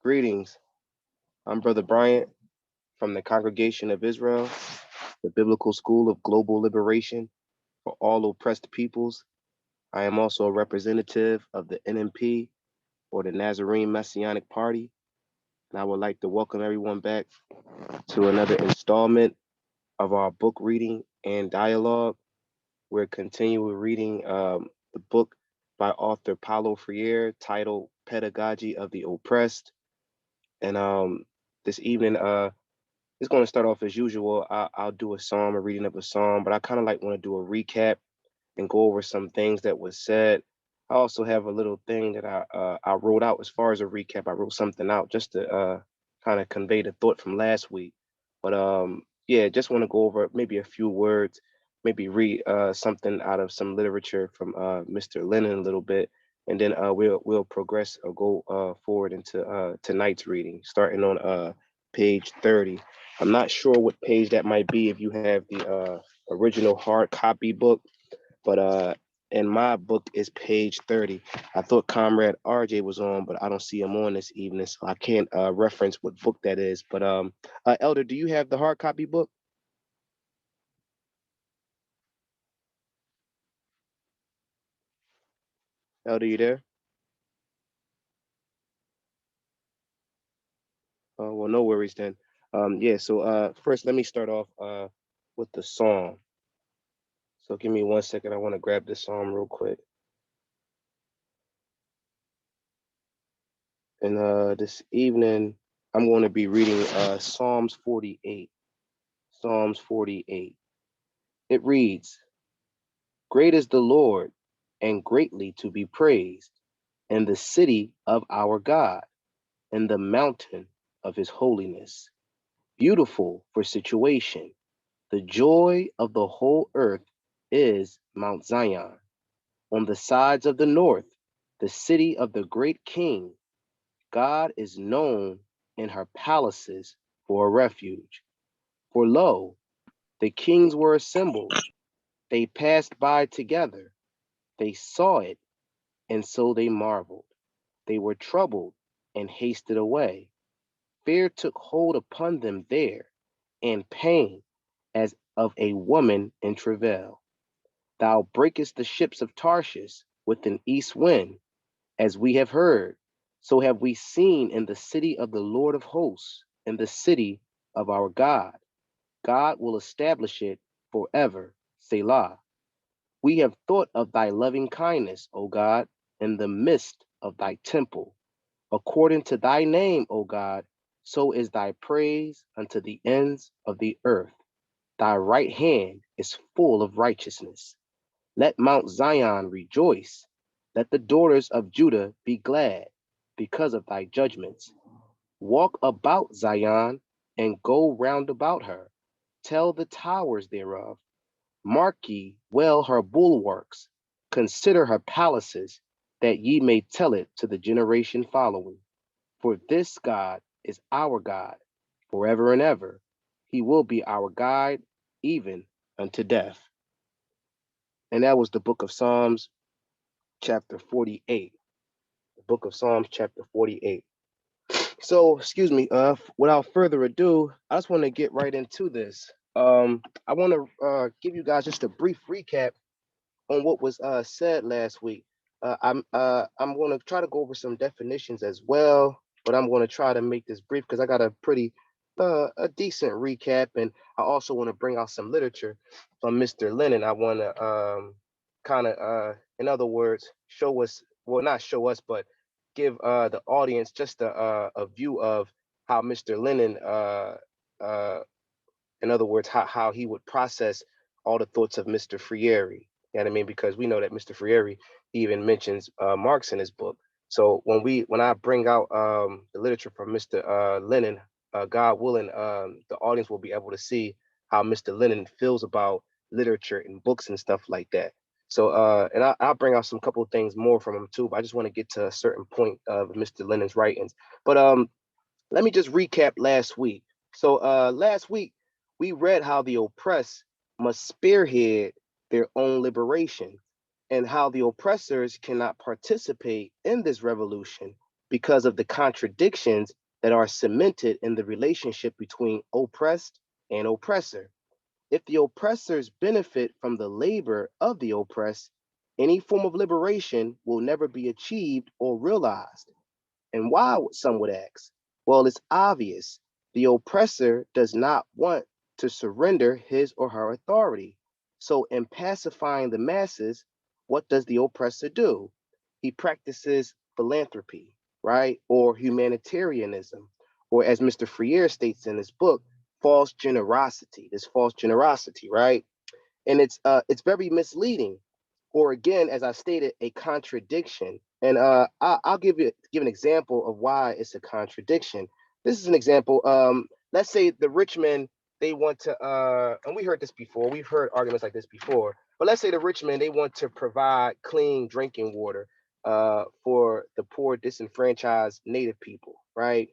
Greetings. I'm Brother Bryant from the Congregation of Israel, the Biblical School of Global Liberation for all oppressed peoples. I am also a representative of the NMP, or the Nazarene Messianic Party, and I would like to welcome everyone back to another installment of our book reading and dialogue. We're continuing reading the book by author Paulo Freire titled Pedagogy of the Oppressed. And this evening, it's going to start off as usual. I'll do a psalm, a reading of a psalm, but I kind of like want to do a recap and go over some things that was said. I also have a little thing that I wrote out as far as a recap. I wrote something out just to kind of convey the thought from last week. But yeah, just want to go over maybe a few words, maybe read something out of some literature from Mr. Lennon a little bit, and then we'll progress or go forward into tonight's reading, starting on page 30. I'm not sure what page that might be if you have the original hard copy book, but in my book is page 30. I thought Comrade RJ was on, but I don't see him on this evening, so I can't reference what book that is. But Elder, do you have the hard copy book? Elder, you there? Well, no worries then. Yeah, so first let me start off with the psalm. So give me 1 second. I want to grab this psalm real quick. And this evening, I'm going to be reading Psalms 48. Psalms 48. It reads, Great is the Lord, and greatly to be praised, in the city of our God, in the mountain of his holiness. Beautiful for situation. The joy of the whole earth is Mount Zion. On the sides of the north, the city of the great king, God is known in her palaces for a refuge. For lo, the kings were assembled. They passed by together. They saw it, and so they marveled. They were troubled and hasted away. Fear took hold upon them there, and pain as of a woman in travail. Thou breakest the ships of Tarshish with an east wind, as we have heard, so have we seen in the city of the Lord of hosts, in the city of our God. God will establish it forever. Selah. We have thought of thy loving kindness, O God, in the midst of thy temple. According to thy name, O God, so is thy praise unto the ends of the earth. Thy right hand is full of righteousness. Let Mount Zion rejoice. Let the daughters of Judah be glad because of thy judgments. Walk about Zion and go round about her. Tell the towers thereof. Mark ye well her bulwarks. Consider her palaces, that ye may tell it to the generation following. For this God is our God forever and ever. He will be our guide even unto death. And that was the book of Psalms, chapter 48. The book of Psalms, chapter 48. So, excuse me, without further ado, I just want to get right into this. I want to give you guys just a brief recap on what was said last week. I'm going to try to go over some definitions as well, but I'm going to try to make this brief because I got a pretty a decent recap, and I also want to bring out some literature from Mr. Lennon. I want to kind of, in other words, show us, well, not show us, but give the audience just a view of how Mr. Lennon, uh, in other words, how he would process all the thoughts of Mr. Freire. You know what I mean? Because we know that Mr. Freire he even mentions Marx in his book. So when I bring out the literature from Mr. Lennon, God willing, the audience will be able to see how Mr. Lennon feels about literature and books and stuff like that. So and I'll bring out some couple of things more from him too. But I just want to get to a certain point of Mr. Lennon's writings. But let me just recap last week. So last week we read how the oppressed must spearhead their own liberation and how the oppressors cannot participate in this revolution because of the contradictions that are cemented in the relationship between oppressed and oppressor. If the oppressors benefit from the labor of the oppressed, any form of liberation will never be achieved or realized. And why, some would ask? Well, it's obvious. The oppressor does not want to surrender his or her authority. So, in pacifying the masses, what does the oppressor do? He practices philanthropy, right? Or humanitarianism, or as Mr. Freire states in his book, false generosity, this false generosity, right? And it's very misleading, or again, as I stated, a contradiction. And I'll give an example of why it's a contradiction. This is an example. Let's say the rich men, they want to, and we heard this before, we've heard arguments like this before, but let's say the rich men, they want to provide clean drinking water for the poor disenfranchised native people, right?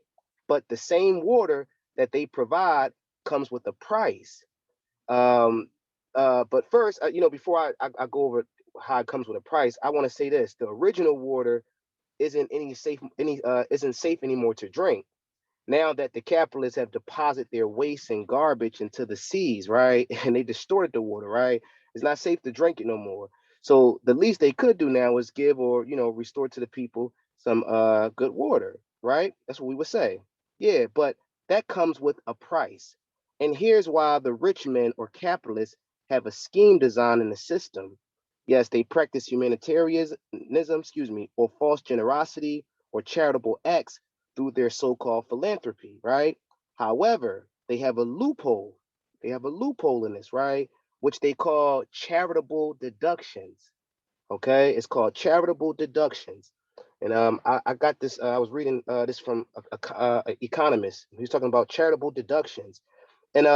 But the same water that they provide comes with a price. um, but first, before I go over how it comes with a price, I want to say this: the original water isn't safe anymore to drink. Now that the capitalists have deposited their waste and garbage into the seas, right, and they distorted the water, right, it's not safe to drink it no more. So the least they could do now is give, or restore to the people some good water, right? That's what we would say. Yeah, but that comes with a price. And here's why the rich men or capitalists have a scheme design in the system. Yes, they practice humanitarianism, or false generosity or charitable acts through their so-called philanthropy, right? However, they have a loophole. They have a loophole in this, right? Which they call charitable deductions. Okay, it's called charitable deductions. And I got this. I was reading this from a economist. He was talking about charitable deductions, and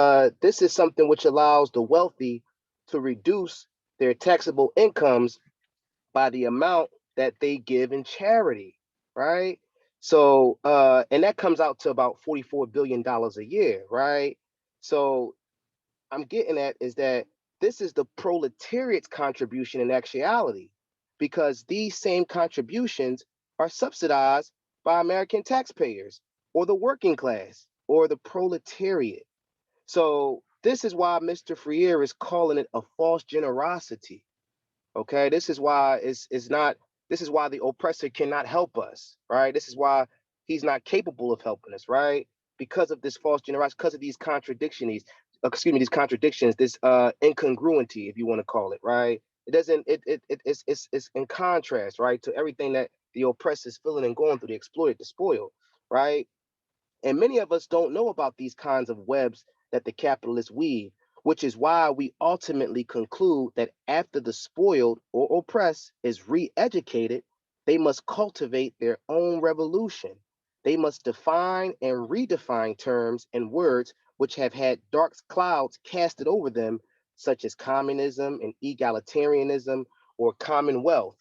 this is something which allows the wealthy to reduce their taxable incomes by the amount that they give in charity, right? So, and that comes out to about $44 billion a year, right? So, I'm getting at is that this is the proletariat's contribution in actuality, because these same contributions are subsidized by American taxpayers or the working class or the proletariat. So, this is why Mr. Freire is calling it a false generosity. Okay, this is why it's not. This is why the oppressor cannot help us, right? This is why he's not capable of helping us, right? Because of this false generosity, because of these these contradictions, this incongruency, if you want to call it, right? It doesn't. It's in contrast, right, to everything that the oppressor is feeling and going through, the exploited, the spoiled, right? And many of us don't know about these kinds of webs that the capitalists weave, which is why we ultimately conclude that after the spoiled or oppressed is re educated, they must cultivate their own revolution. They must define and redefine terms and words which have had dark clouds casted over them, such as communism and egalitarianism or commonwealth.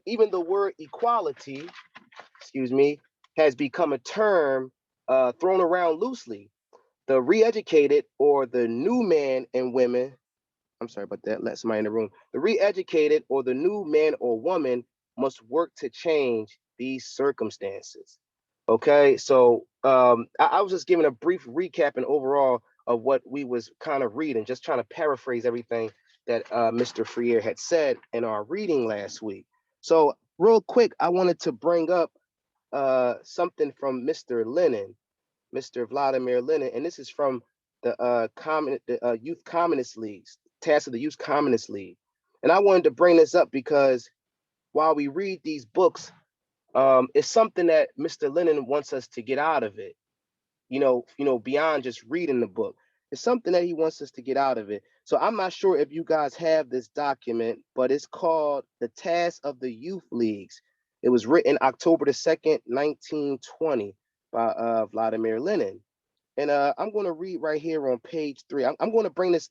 Even the word equality, has become a term thrown around loosely. The re-educated or the new man and women, I'm sorry about that, let somebody in the room. The re-educated or the new man or woman must work to change these circumstances. Okay, so I was just giving a brief recap and overall of what we was kind of reading, just trying to paraphrase everything that Mr. Freire had said in our reading last week. So real quick, I wanted to bring up something from Mr. Lenin, Mr. Vladimir Lenin, and this is from the Youth Communist Leagues, task of the Youth Communist League. And I wanted to bring this up because while we read these books, it's something that Mr. Lenin wants us to get out of it. Beyond just reading the book, it's something that he wants us to get out of it. So I'm not sure if you guys have this document, but it's called The Task of the Youth Leagues. It was written October the 2nd, 1920 by Vladimir Lenin. And I'm going to read right here on page 3. I'm going to bring this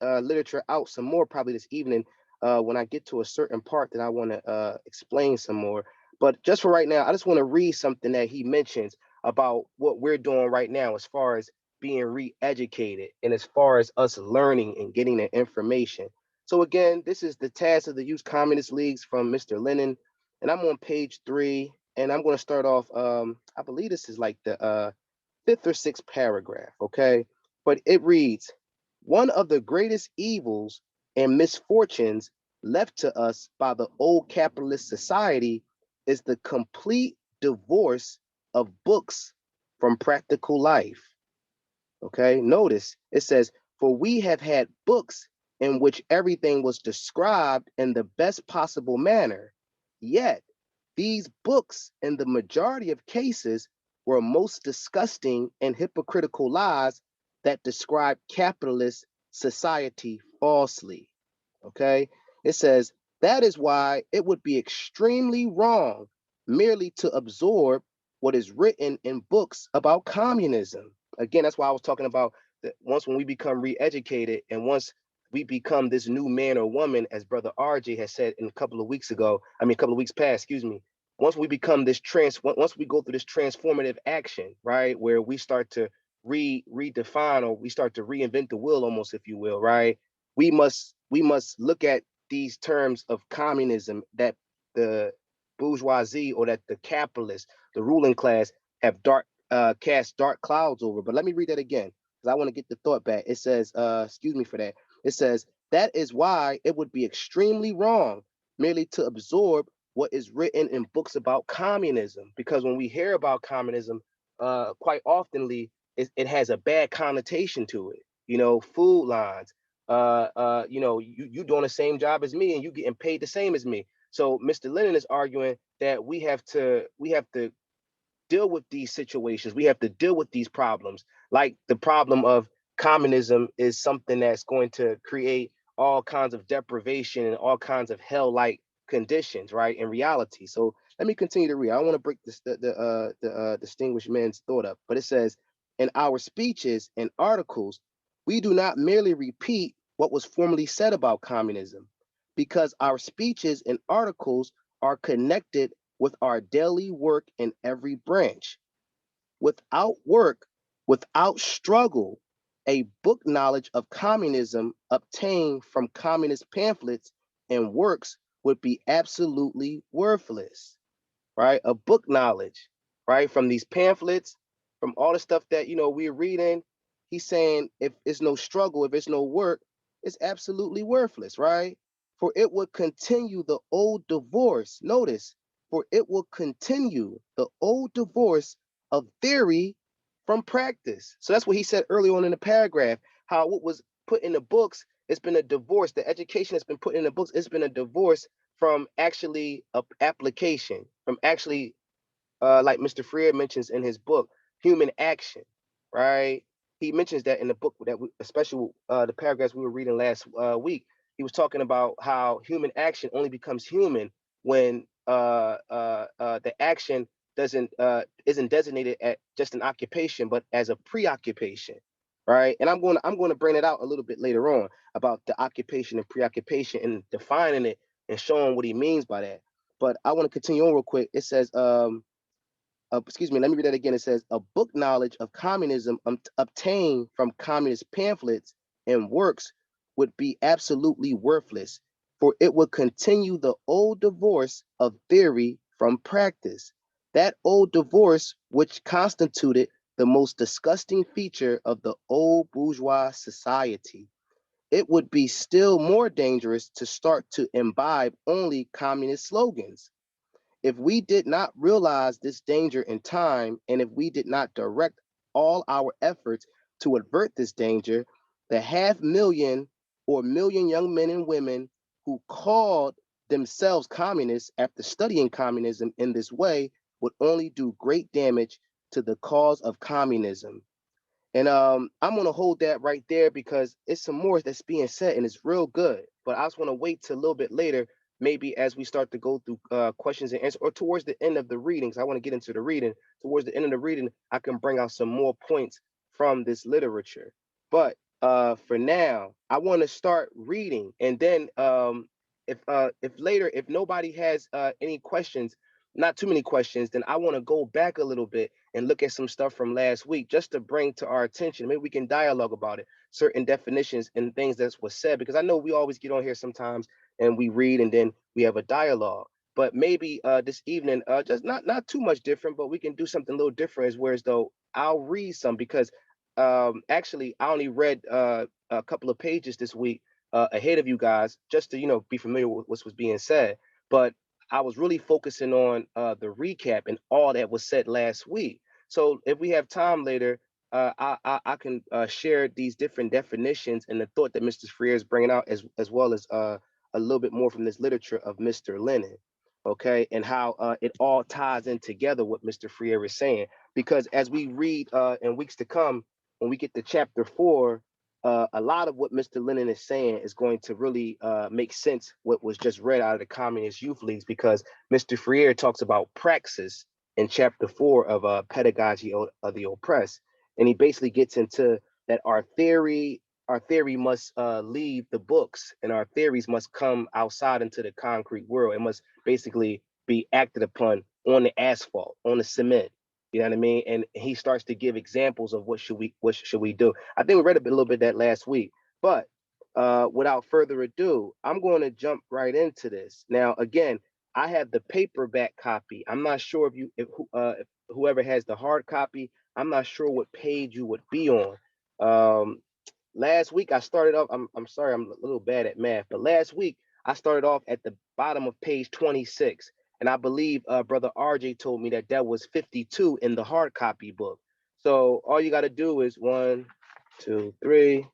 literature out some more probably this evening when I get to a certain part that I want to explain some more. But just for right now, I just want to read something that he mentions about what we're doing right now as far as being re-educated and as far as us learning and getting the information. So again, this is The Task of the Youth Communist Leagues from Mr. Lenin, and I'm on page 3. and I'm going to start off. I believe this is like the fifth or sixth paragraph, okay? But it reads, one of the greatest evils and misfortunes left to us by the old capitalist society is the complete divorce of books from practical life. Okay, notice it says, for we have had books in which everything was described in the best possible manner, yet these books, in the majority of cases, were most disgusting and hypocritical lies that describe capitalist society falsely. Okay, it says, that is why it would be extremely wrong merely to absorb what is written in books about communism. Again, that's why I was talking about that once when we become re-educated and once we become this new man or woman, as Brother RJ has said in a couple of weeks ago, a couple of weeks past, excuse me, once we become once we go through this transformative action, right, where we start to redefine, or we start to reinvent the wheel almost, if you will, right, we must look at these terms of communism that the bourgeoisie, or that the capitalists, the ruling class, have cast dark clouds over. But let me read that again because I want to get the thought back. It says, excuse me for that. It says, that is why it would be extremely wrong merely to absorb what is written in books about communism. Because when we hear about communism, quite oftenly, it has a bad connotation to it. You know, food lines. You doing the same job as me, and you getting paid the same as me. So Mr. Lennon is arguing that we have to deal with these situations. We have to deal with these problems. Like the problem of communism is something that's going to create all kinds of deprivation and all kinds of hell-like conditions, right? In reality. So let me continue to read. I don't want to break this, the distinguished man's thought up, but it says, in our speeches and articles, we do not merely repeat what was formerly said about communism, because our speeches and articles are connected with our daily work in every branch. Without work, without struggle, a book knowledge of communism obtained from communist pamphlets and works would be absolutely worthless, right? A book knowledge, right? From these pamphlets, from all the stuff that, we're reading. He's saying if it's no struggle, if it's no work, it's absolutely worthless, right? For it would continue the old divorce. Notice, for it will continue the old divorce of theory from practice. So that's what he said early on in the paragraph, how what was put in the books, it's been a divorce. The education that's been put in the books, it's been a divorce from actually application, from actually, like Mr. Freer mentions in his book, human action, right? He mentions that in the book that especially the paragraphs we were reading last week. He was talking about how human action only becomes human when the action doesn't isn't designated at just an occupation, but as a preoccupation, right? And I'm going to bring it out a little bit later on about the occupation and preoccupation and defining it and showing what he means by that. But I want to continue on real quick. It says, excuse me, let me read that again. It says, a book knowledge of communism obtained from communist pamphlets and works would be absolutely worthless, for it would continue the old divorce of theory from practice. That old divorce, which constituted the most disgusting feature of the old bourgeois society. It would be still more dangerous to start to imbibe only communist slogans. If we did not realize this danger in time, and if we did not direct all our efforts to avert this danger, the 500,000 or million young men and women who called themselves communists after studying communism in this way would only do great damage to the cause of communism. And I'm gonna hold that right there because it's some more that's being said and it's real good. But I just want to wait till a little bit later, maybe as we start to go through questions and answers, or towards the end of the readings. I want to get into the reading. Towards the end of the reading, I can bring out some more points from this literature. But for now, I want to start reading, and then if later, if nobody has any questions, not too many questions, then I want to go back a little bit and look at some stuff from last week just to bring to our attention. Maybe we can dialogue about it, certain definitions and things that was said, because I know we always get on here sometimes and we read and then we have a dialogue. But maybe this evening, just not too much different, but we can do something a little different. As whereas though I'll read some because actually I only read a couple of pages this week ahead of you guys, just to be familiar with what was being said. But I was really focusing on the recap and all that was said last week. So if we have time later, I can share these different definitions and the thought that Mr. Freer is bringing out, as well as a little bit more from this literature of Mr. Lennon, okay, and how it all ties in together what Mr. Freer is saying. Because as we read in weeks to come, when we get to chapter 4, a lot of what Mr. Lennon is saying is going to really make sense what was just read out of the Communist Youth Leagues, because Mr. Freer talks about praxis in chapter 4 of Pedagogy of the Oppressed. And he basically gets into that our theory must leave the books, and our theories must come outside into the concrete world. It must basically be acted upon on the asphalt, on the cement. You know what I mean? And he starts to give examples of what should we do. I think we read a little bit of that last week, but without further ado, I'm going to jump right into this. Now, again, I have the paperback copy. I'm not sure if whoever has the hard copy, I'm not sure what page you would be on. Um, Last week I started off. I'm sorry, I'm a little bad at math, but last week I started off at the bottom of page 26, and I believe brother RJ told me that was 52 in the hard copy book. So all you got to do is 1, 2, 3.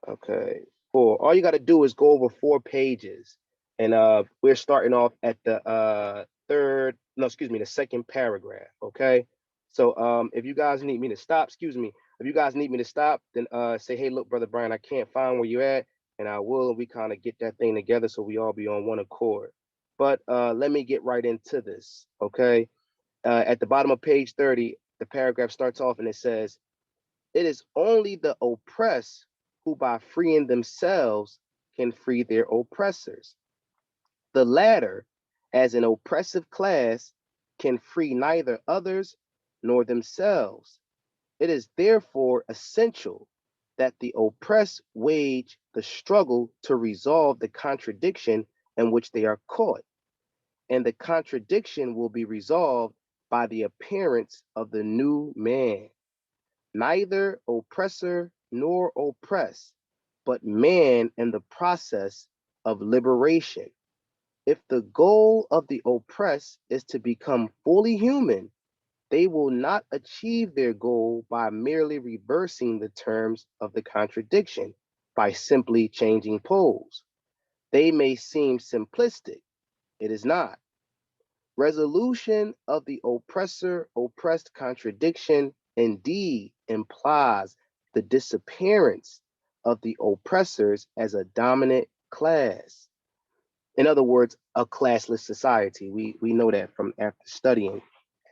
Okay, 4. All you got to do is go over 4 pages, and we're starting off at the third. No, excuse me, the second paragraph. Okay, so if you guys need me to stop, excuse me, if you guys need me to stop, then say, hey, look, brother Brian, I can't find where you're at, and I will. We kind of get that thing together so we all be on one accord. But let me get right into this. Okay, at the bottom of page 30, the paragraph starts off and it says, it is only the oppressed who, by freeing themselves, can free their oppressors. The latter, as an oppressive class, can free neither others nor themselves. It is therefore essential that the oppressed wage the struggle to resolve the contradiction in which they are caught, and the contradiction will be resolved by the appearance of the new man, neither oppressor nor oppressed, but man in the process of liberation. If the goal of the oppressed is to become fully human, they will not achieve their goal by merely reversing the terms of the contradiction, by simply changing poles. They may seem simplistic. It is not. Resolution of the oppressor-oppressed contradiction indeed implies the disappearance of the oppressors as a dominant class. In other words, a classless society. We know that from after studying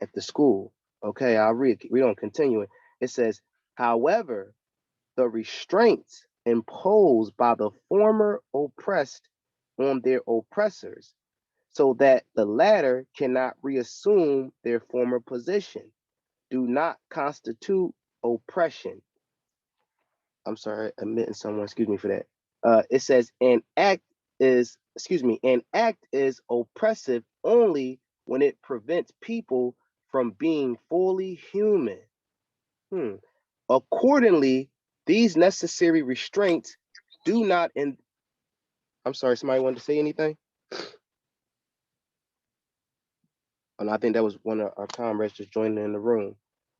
at the school. Okay, I'll read on continuing. It says, however, the restraints imposed by the former oppressed on their oppressors, so that the latter cannot reassume their former position, do not constitute oppression. I'm sorry, admitting someone, excuse me for that. It says an act is oppressive only when it prevents people from being fully human. Accordingly, these necessary restraints do not I'm sorry, somebody wanted to say anything? And I think that was one of our comrades just joining in the room.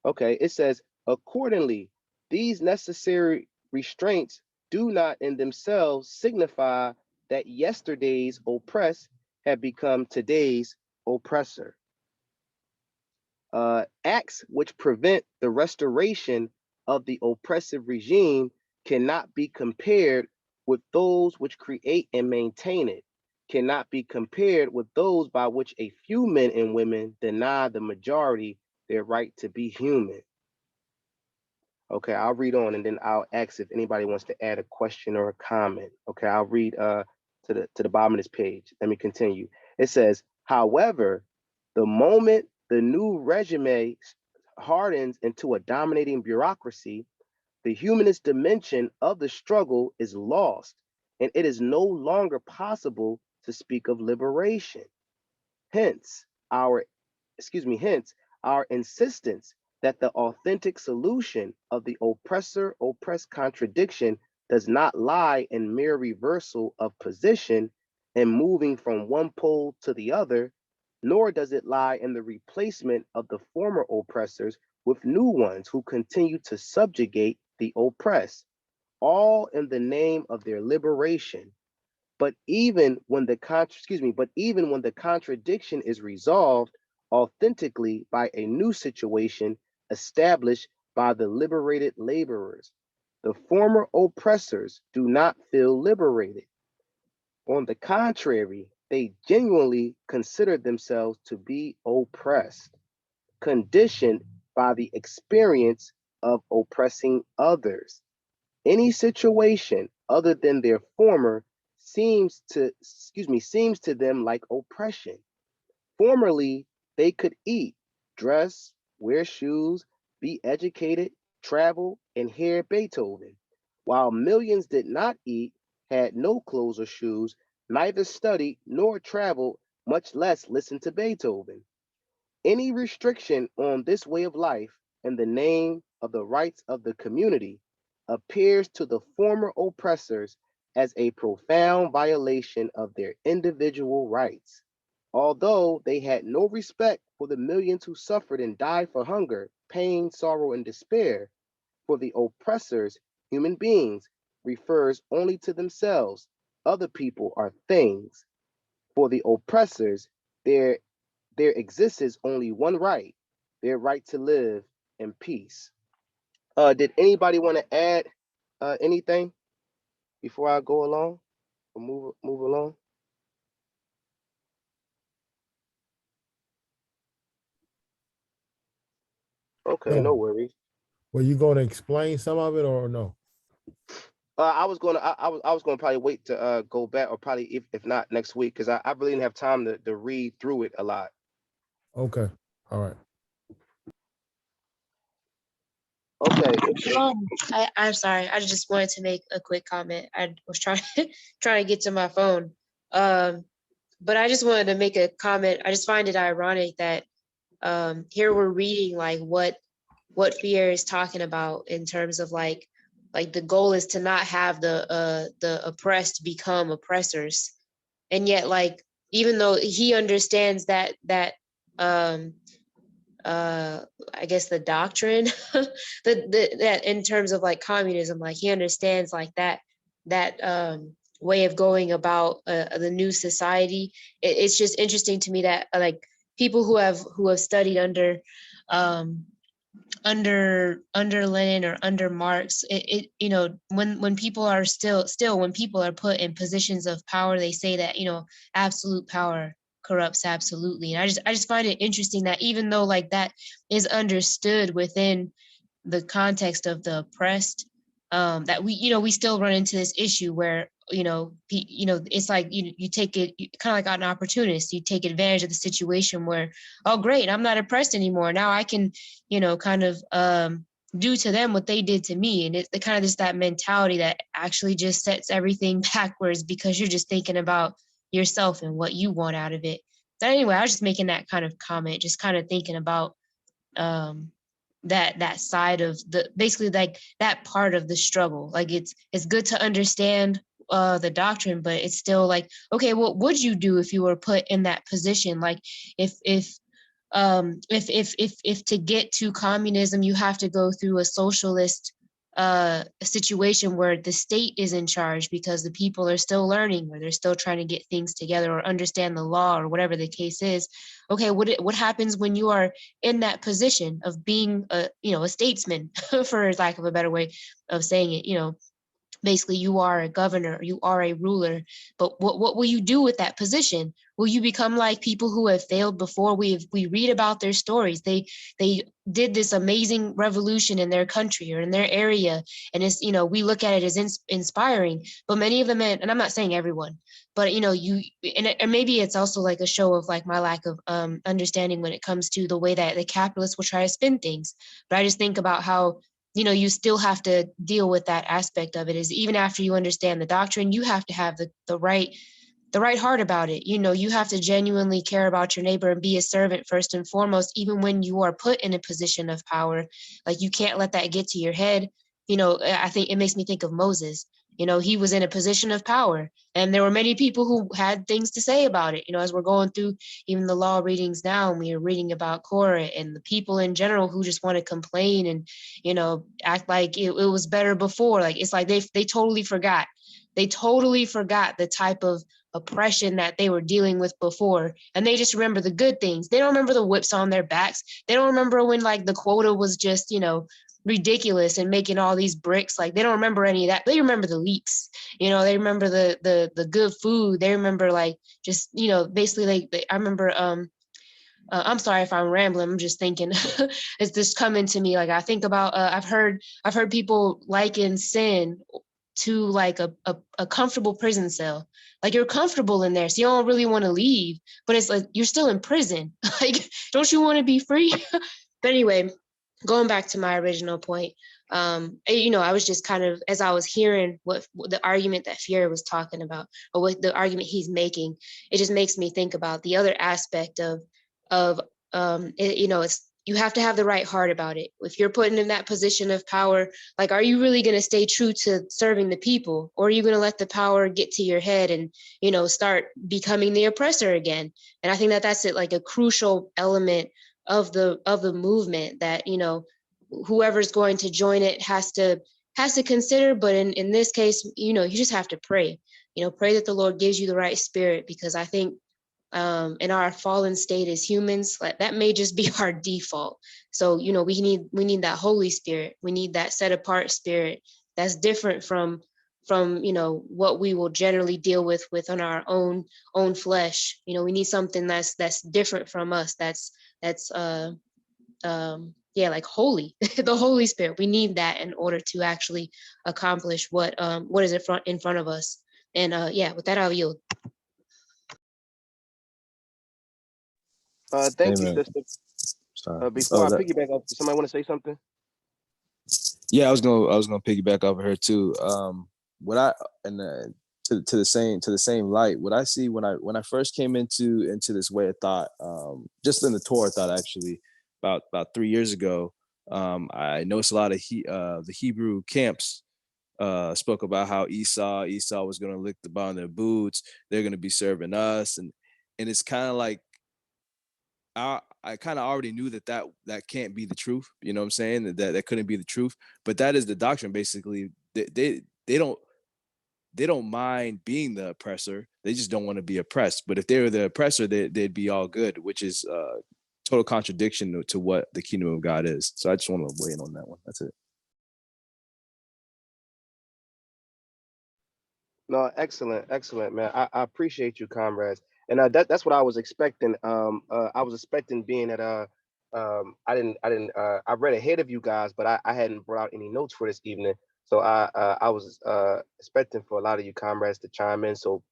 Okay, it says, accordingly, these necessary restraints do not in themselves signify that yesterday's oppressed have become today's oppressor. Acts which prevent the restoration of the oppressive regime cannot be compared with those which create and maintain it, cannot be compared with those by which a few men and women deny the majority their right to be human. Okay, I'll read on and then I'll ask if anybody wants to add a question or a comment. Okay, I'll read to the bottom of this page. Let me continue. It says, however, the moment the new regime hardens into a dominating bureaucracy, the humanist dimension of the struggle is lost, and it is no longer possible to speak of liberation. Hence, our hence our insistence that the authentic solution of the oppressor oppressed contradiction does not lie in mere reversal of position and moving from one pole to the other, nor does it lie in the replacement of the former oppressors with new ones who continue to subjugate the oppressed, all in the name of their liberation. But even when the contradiction is resolved authentically by a new situation established by the liberated laborers, the former oppressors do not feel liberated. On the contrary, they genuinely consider themselves to be oppressed, conditioned by the experience of oppressing others. Any situation other than their former seems to them like oppression. Formerly, they could eat, dress, wear shoes, be educated, travel, and hear Beethoven, while millions did not eat, had no clothes or shoes, neither studied nor traveled, much less listen to Beethoven. Any restriction on this way of life in the name of the rights of the community appears to the former oppressors as a profound violation of their individual rights. Although they had no respect for the millions who suffered and died for hunger, pain, sorrow, and despair, for the oppressors, human beings, refers only to themselves. Other people are things. For the oppressors, their there exists only one right, their right to live in peace. Did anybody want to add anything before I go along or move along? Okay, no No. worries. Were you going to explain some of it or no? I was gonna probably wait to go back or probably if not next week because I really didn't have time to read through it a lot. Okay. All right. Okay, I'm sorry. I just wanted to make a quick comment. I was trying trying to get to my phone. Um, but I just wanted to make a comment. I just find it ironic that here we're reading like what Pierre is talking about in terms of like the goal is to not have the oppressed become oppressors. And yet like even though he understands um uh I guess the doctrine that in terms of like communism, like he understands like that way of going about the new society. It's just interesting to me that like people who have studied um under Lenin or under Marx, it when people are still when people are put in positions of power, they say that absolute power corrupts absolutely. And I just find it interesting that even though like that is understood within the context of the oppressed, that we still run into this issue where it's like you take it kind of like an opportunist. You take advantage of the situation where, oh great, I'm not oppressed anymore, now I can kind of do to them what they did to me. And it's the kind of just that mentality that actually just sets everything backwards because you're just thinking about yourself and what you want out of it. So anyway, I was just making that kind of comment, just kind of thinking about um that side of the basically like that part of the struggle. Like it's good to understand the doctrine, but it's still like, okay, what would you do if you were put in that position? Like if to get to communism you have to go through a socialist situation where the state is in charge because the people are still learning or they're still trying to get things together or understand the law or whatever the case is. Okay, what happens when you are in that position of being a statesman for lack of a better way of saying it? Basically you are a governor, you are a ruler, but what will you do with that position? Will you become like people who have failed before? We read about their stories. They did this amazing revolution in their country or in their area, and it's we look at it as inspiring, but many of them, and I'm not saying everyone, but and maybe it's also like a show of like my lack of understanding when it comes to the way that the capitalists will try to spin things. But I just think about how you still have to deal with that aspect of it. Is even after you understand the doctrine, you have to have the right the right heart about it. You know, you have to genuinely care about your neighbor and be a servant first and foremost, even when you are put in a position of power. Like, you can't let that get to your head. You know, I think it makes me think of Moses. You know, he was in a position of power, and there were many people who had things to say about it. You know, as we're going through even the law readings now, and we are reading about Korah and the people in general who just want to complain and, you know, act like it was better before. Like, it's like they totally forgot. They totally forgot the type of oppression that they were dealing with before, and they just remember the good things. They don't remember the whips on their backs. They don't remember when, like, the quota was just, you know, ridiculous and making all these bricks. Like, they don't remember any of that. They remember the leeks. You know, they remember the good food. They remember, like, just, you know, basically, like, I remember I'm sorry if I'm rambling. I'm just thinking, it's just coming to me. Like, I think about, I've heard people liken sin to like a comfortable prison cell. Like, you're comfortable in there, so you don't really want to leave, but it's like you're still in prison. Like, don't you want to be free? But anyway, going back to my original point, you know, I was just kind of, as I was hearing what the argument that Fieri was talking about, or what the argument he's making, it just makes me think about the other aspect of you know, it's, you have to have the right heart about it. If you're put in that position of power, like, are you really going to stay true to serving the people, or are you going to let the power get to your head and, you know, start becoming the oppressor again? And I think that that's it, like a crucial element of the movement that, you know, whoever's going to join it has to consider. But in this case, you know, you just have to pray. You know, pray that the Lord gives you the right spirit, because I think in our fallen state as humans, like, that may just be our default. So, you know, we need that Holy Spirit. We need that set apart spirit that's different from, you know, what we will generally deal with on our own flesh. You know, we need something that's different from us. That's yeah, like holy. The Holy Spirit. We need that in order to actually accomplish what is in front of us. And yeah, with that, I'll yield. Thank you, Amen. sister. Sorry. Before Oh, I that. piggyback up, somebody want to say something? Yeah, I was gonna piggyback off of her too. What I and to the same light. What I see when I first came into this way of thought, just in the Torah thought actually, about 3 years ago, I noticed a lot of the Hebrew camps spoke about how Esau was gonna lick the bottom of their boots. They're gonna be serving us, and it's kind of like I kind of already knew that can't be the truth. You know what I'm saying? That couldn't be the truth. But that is the doctrine. Basically, they don't mind being the oppressor. They just don't want to be oppressed. But if they were the oppressor, they'd be all good, which is total contradiction to what the kingdom of God is. So I just want to weigh in on that one. That's it. No, excellent, excellent, man. I appreciate you, comrades. And that's what I was expecting. I was expecting, being that I read ahead of you guys, but I hadn't brought out any notes for this evening. So I was expecting for a lot of you comrades to chime in. So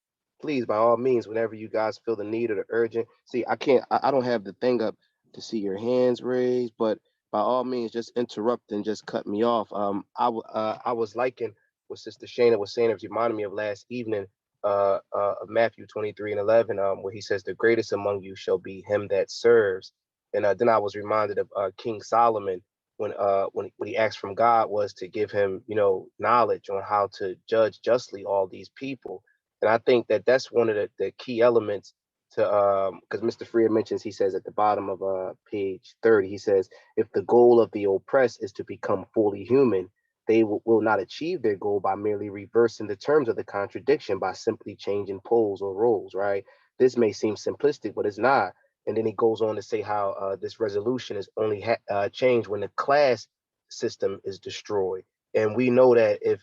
please, by all means, whenever you guys feel the need or the urgent, see, I don't have the thing up to see your hands raised, but by all means, just interrupt and just cut me off. I was liking what Sister Shana was saying. It reminded me of last evening, of Matthew 23:11, where he says, "The greatest among you shall be him that serves." And then I was reminded of King Solomon, when he asked from God was to give him, knowledge on how to judge justly all these people. And I think that that's one of the key elements to, because Mr. Freer mentions, he says at the bottom of page 30, he says, if the goal of the oppressed is to become fully human, they will not achieve their goal by merely reversing the terms of the contradiction by simply changing poles or roles, right? This may seem simplistic, but it's not. And then he goes on to say how this resolution is only changed when the class system is destroyed. And we know that if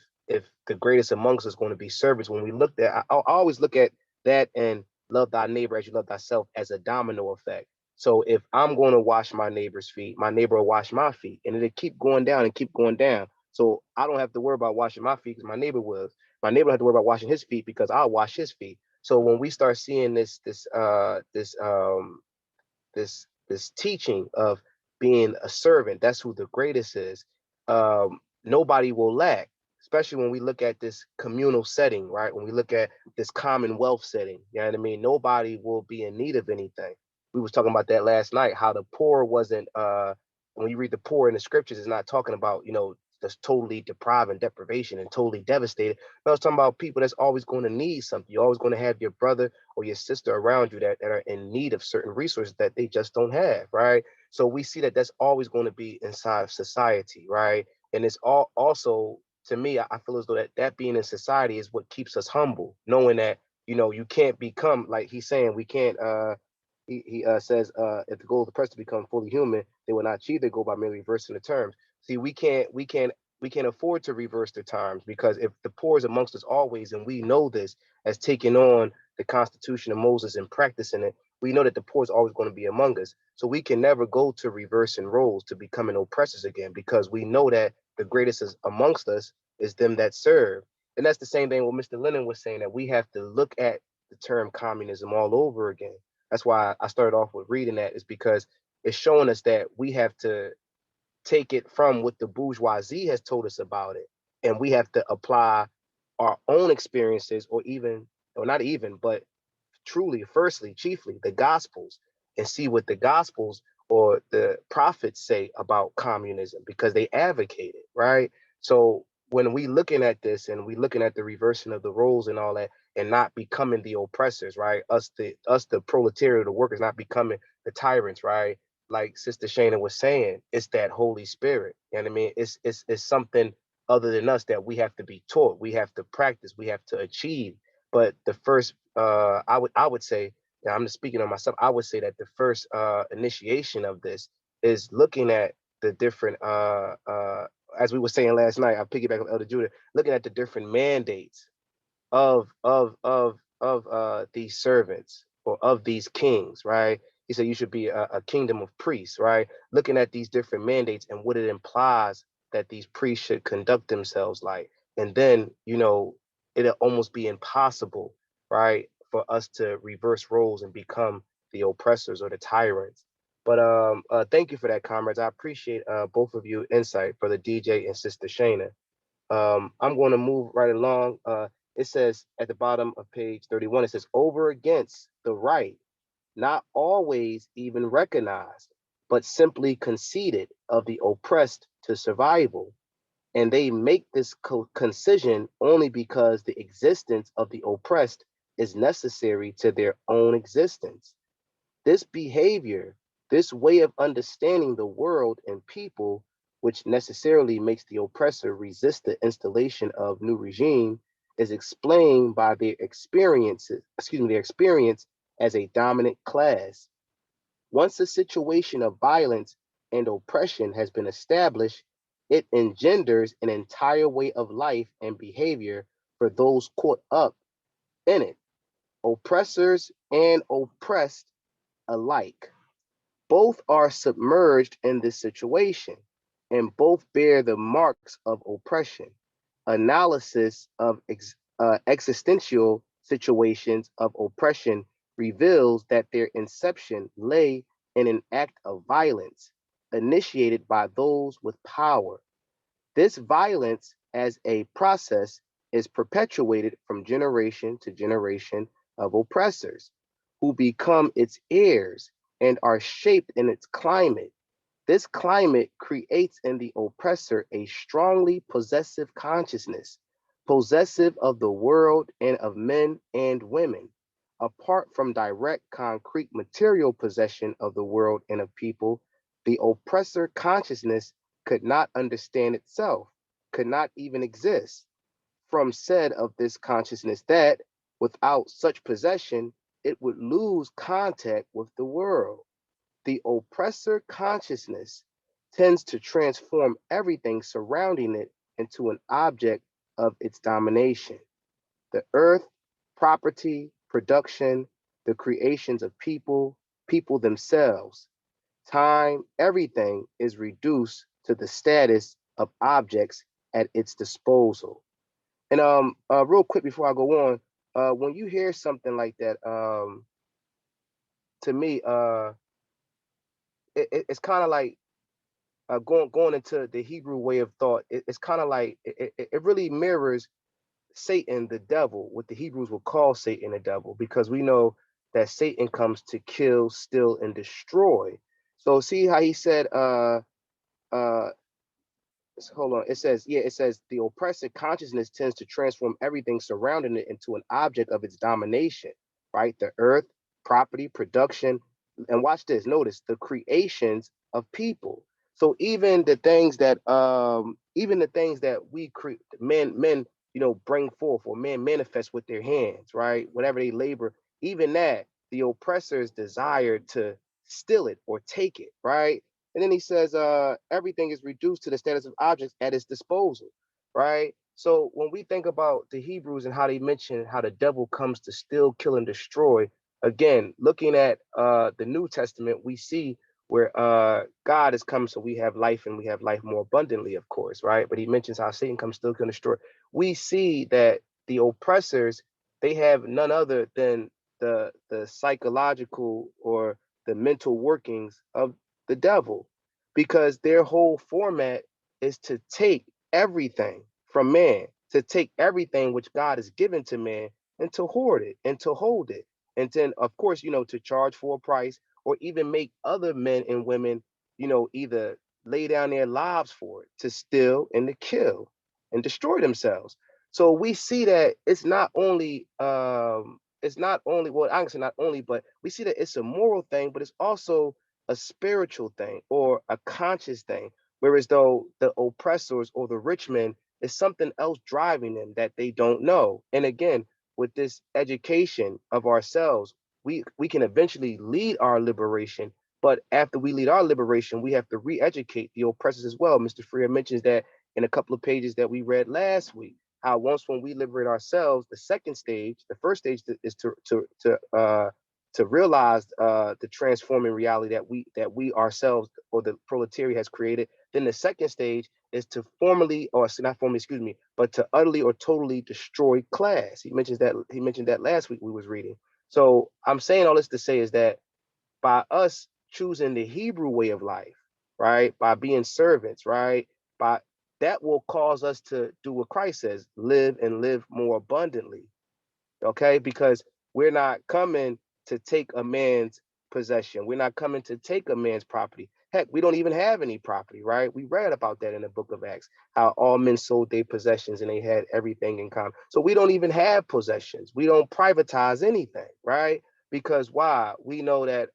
the greatest amongst us is going to be servants, when we look at, I always look at that and love thy neighbor as you love thyself as a domino effect. So if I'm going to wash my neighbor's feet, my neighbor will wash my feet, and it'll keep going down and keep going down. So I don't have to worry about washing my feet because my neighbor will. My neighbor have to worry about washing his feet because I'll wash his feet. So when we start seeing this teaching of being a servant, that's who the greatest is. Nobody will lack. especially when we look at this communal setting, right? When we look at this commonwealth setting, you know what I mean? Nobody will be in need of anything. We was talking about that last night, how the poor wasn't, when you read the poor in the scriptures, it's not talking about, just totally deprived and deprivation and totally devastated. No, it's talking about people that's always going to need something. You're always going to have your brother or your sister around you that are in need of certain resources that they just don't have, right? So we see that that's always going to be inside of society, right? And it's all also, to me, I feel as though that being in society is what keeps us humble, knowing that, you can't become, like he's saying, we can't, he says, if the goal of the person to become fully human, they will not achieve their goal by merely reversing the terms. See, we can't afford to reverse the terms, because if the poor is amongst us always, and we know this as taking on the Constitution of Moses and practicing it, we know that the poor is always going to be among us. So we can never go to reversing roles to becoming oppressors again, because we know that the greatest is amongst us is them that serve. And that's the same thing what Mr. Lennon was saying, that we have to look at the term communism all over again. That's why I started off with reading that, is because it's showing us that we have to take it from what the bourgeoisie has told us about it, and we have to apply our own experiences, or even, or not even, but truly, firstly, chiefly, the Gospels, and see what the Gospels or the prophets say about communism, because they advocate it, right? So when we looking at this, and we looking at the reversing of the roles and all that, and not becoming the oppressors, right? Us the proletariat, the workers, not becoming the tyrants, right? Like Sister Shana was saying, it's that Holy Spirit. You know what I mean? It's something other than us that we have to be taught, we have to practice, we have to achieve. But the first, I would say, yeah, I'm just speaking on myself, I would say that the first initiation of this is looking at the different, as we were saying last night, I piggyback on Elder Judah, looking at the different mandates of these servants, or of these kings, right? He said you should be a kingdom of priests, right? Looking at these different mandates and what it implies that these priests should conduct themselves like. And then, it'll almost be impossible, right, for us to reverse roles and become the oppressors or the tyrants. But thank you for that, comrades. I appreciate both of you insight, Brother DJ and Sister Shayna. I'm going to move right along. It says at the bottom of page 31, it says, over against the right, not always even recognized, but simply conceded of the oppressed to survival. And they make this concision only because the existence of the oppressed is necessary to their own existence. This behavior, this way of understanding the world and people, which necessarily makes the oppressor resist the installation of new regime, is explained by their experience as a dominant class. Once a situation of violence and oppression has been established, it engenders an entire way of life and behavior for those caught up in it, oppressors and oppressed alike. Both are submerged in this situation, and both bear the marks of oppression. Analysis of existential situations of oppression reveals that their inception lay in an act of violence initiated by those with power. This violence, as a process, is perpetuated from generation to generation of oppressors, who become its heirs and are shaped in its climate. This climate creates in the oppressor a strongly possessive consciousness, possessive of the world and of men and women. Apart from direct, concrete, material possession of the world and of people, the oppressor consciousness could not understand itself, could not even exist. From said of this consciousness that, without such possession, it would lose contact with the world. The oppressor consciousness tends to transform everything surrounding it into an object of its domination. The earth, property, production, the creations of people, people themselves, time, everything is reduced to the status of objects at its disposal. And real quick before I go on, when you hear something like that, to me, it's kind of like going into the Hebrew way of thought, it's kind of like it really mirrors Satan, the devil, what the Hebrews will call Satan, the devil, because we know that Satan comes to kill, steal, and destroy. So see how he said, uh, hold on. It says, yeah, it says the oppressive consciousness tends to transform everything surrounding it into an object of its domination, right? The earth, property, production, and watch this. Notice the creations of people. So even the things that we create, men, bring forth, or men manifest with their hands, right? Whatever they labor, even that, the oppressors desire to steal it or take it, right? And then he says, everything is reduced to the status of objects at its disposal, right? So when we think about the Hebrews and how they mention how the devil comes to steal, kill, and destroy, again, looking at the New Testament, we see where God has come so we have life, and we have life more abundantly, of course, right? But he mentions how Satan comes, still, kill, and destroy. We see that the oppressors, they have none other than the psychological or the mental workings of the devil, because their whole format is to take everything from man, to take everything which God has given to man, and to hoard it and to hold it. And then, of course, to charge for a price, or even make other men and women, either lay down their lives for it, to steal and to kill and destroy themselves. So we see that it's not only, well, I can say not only, but we see that it's a moral thing, but it's also a spiritual thing or a conscious thing. Whereas though the oppressors or the rich men is something else driving them that they don't know. And again, with this education of ourselves, we can eventually lead our liberation. But after we lead our liberation, we have to re-educate the oppressors as well. Mr. Freer mentions that in a couple of pages that we read last week. How once when we liberate ourselves, the second stage, the first stage is to realize the transforming reality that we ourselves, or the proletariat, has created. Then the second stage is to formally, or not formally, excuse me, but to utterly or totally destroy class. He mentioned that last week we was reading. So I'm saying all this to say is that by us choosing the Hebrew way of life, right? By being servants, right? By that will cause us to do what Christ says, live and live more abundantly. Okay, because we're not coming to take a man's possession. We're not coming to take a man's property. Heck, we don't even have any property, right? We read about that in the book of Acts, how all men sold their possessions and they had everything in common. So we don't even have possessions. We don't privatize anything, right? Because why? We know that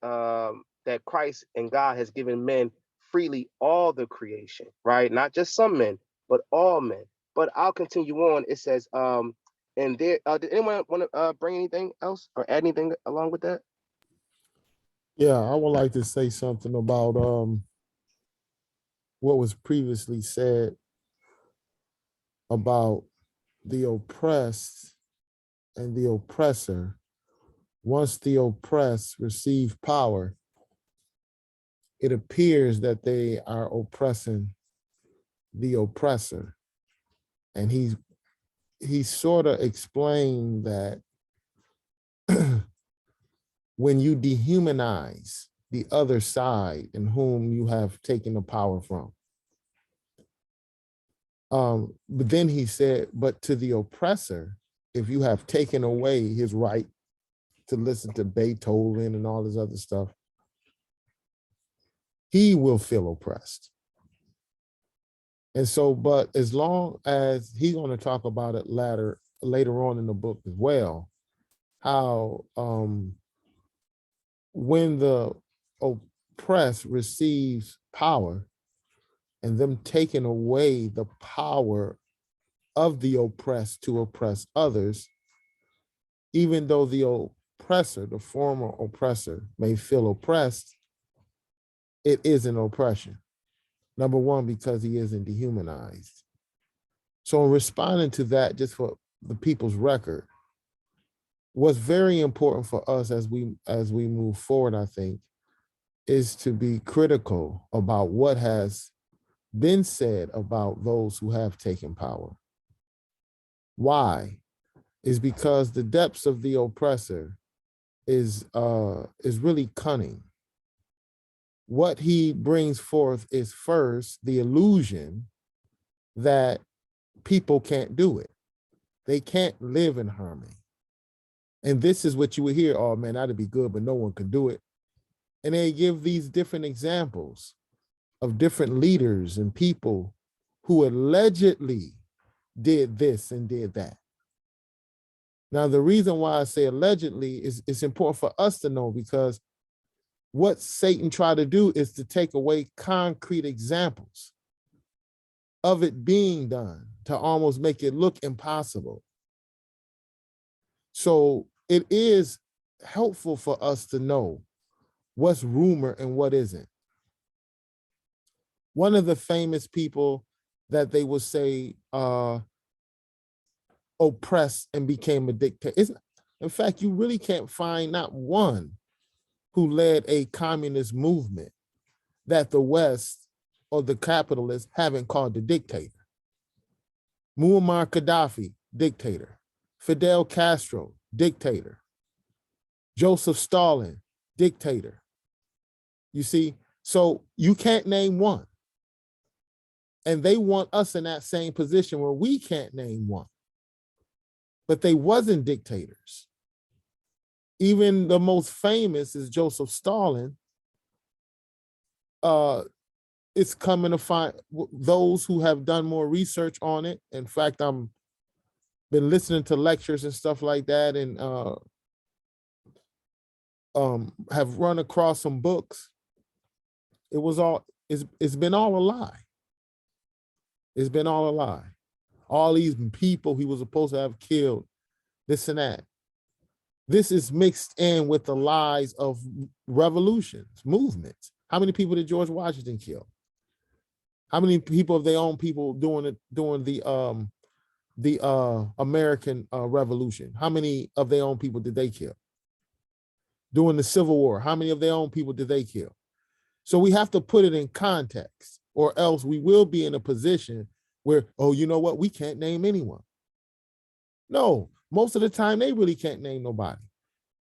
Christ and God has given men freely all the creation, right? Not just some men, but all men. But I'll continue on. It says, and there, did anyone want to bring anything else or add anything along with that? Yeah, I would like to say something about what was previously said about the oppressed and the oppressor. Once the oppressed receive power, it appears that they are oppressing the oppressor. And he sort of explained that when you dehumanize the other side in whom you have taken the power from. But then he said, but to the oppressor, if you have taken away his right to listen to Beethoven and all this other stuff, he will feel oppressed. And so, but as long as he's going to talk about it later on in the book as well, how when the oppressed receives power and them taking away the power of the oppressed to oppress others, even though the oppressor, the former oppressor, may feel oppressed, it is an oppression. Number one, because he isn't dehumanized. So in responding to that, just for the people's record, what's very important for us as we move forward, I think, is to be critical about what has been said about those who have taken power. Why? Is because the depths of the oppressor is really cunning. what he brings forth is first the illusion that people can't do it. They can't live in harmony. And this is what you would hear, oh man, that'd be good, but no one can do it. And they give these different examples of different leaders and people who allegedly did this and did that. Now, the reason why I say allegedly is it's important for us to know, because what Satan tried to do is to take away concrete examples of it being done, to almost make it look impossible. So it is helpful for us to know what's rumor and what isn't. One of the famous people that they would say oppressed and became a dictator. In fact, you really can't find not one who led a communist movement that the West or the capitalists haven't called the dictator. Muammar Gaddafi, dictator. Fidel Castro, dictator. Joseph Stalin, dictator. You see, so you can't name one. And they want us in that same position where we can't name one. But they wasn't dictators. Even the most famous is Joseph Stalin. It's coming to find those who have done more research on it. In fact, I'm been listening to lectures and stuff like that, and have run across some books. It's been all a lie. It's been all a lie. All these people he was supposed to have killed, this and that. This is mixed in with the lies of revolutions, movements. How many people did George Washington kill? How many people of their own people during the American Revolution? How many of their own people did they kill? During the Civil War, how many of their own people did they kill? So we have to put it in context, or else we will be in a position where, oh, you know what? We can't name anyone. No, most of the time they really can't name nobody.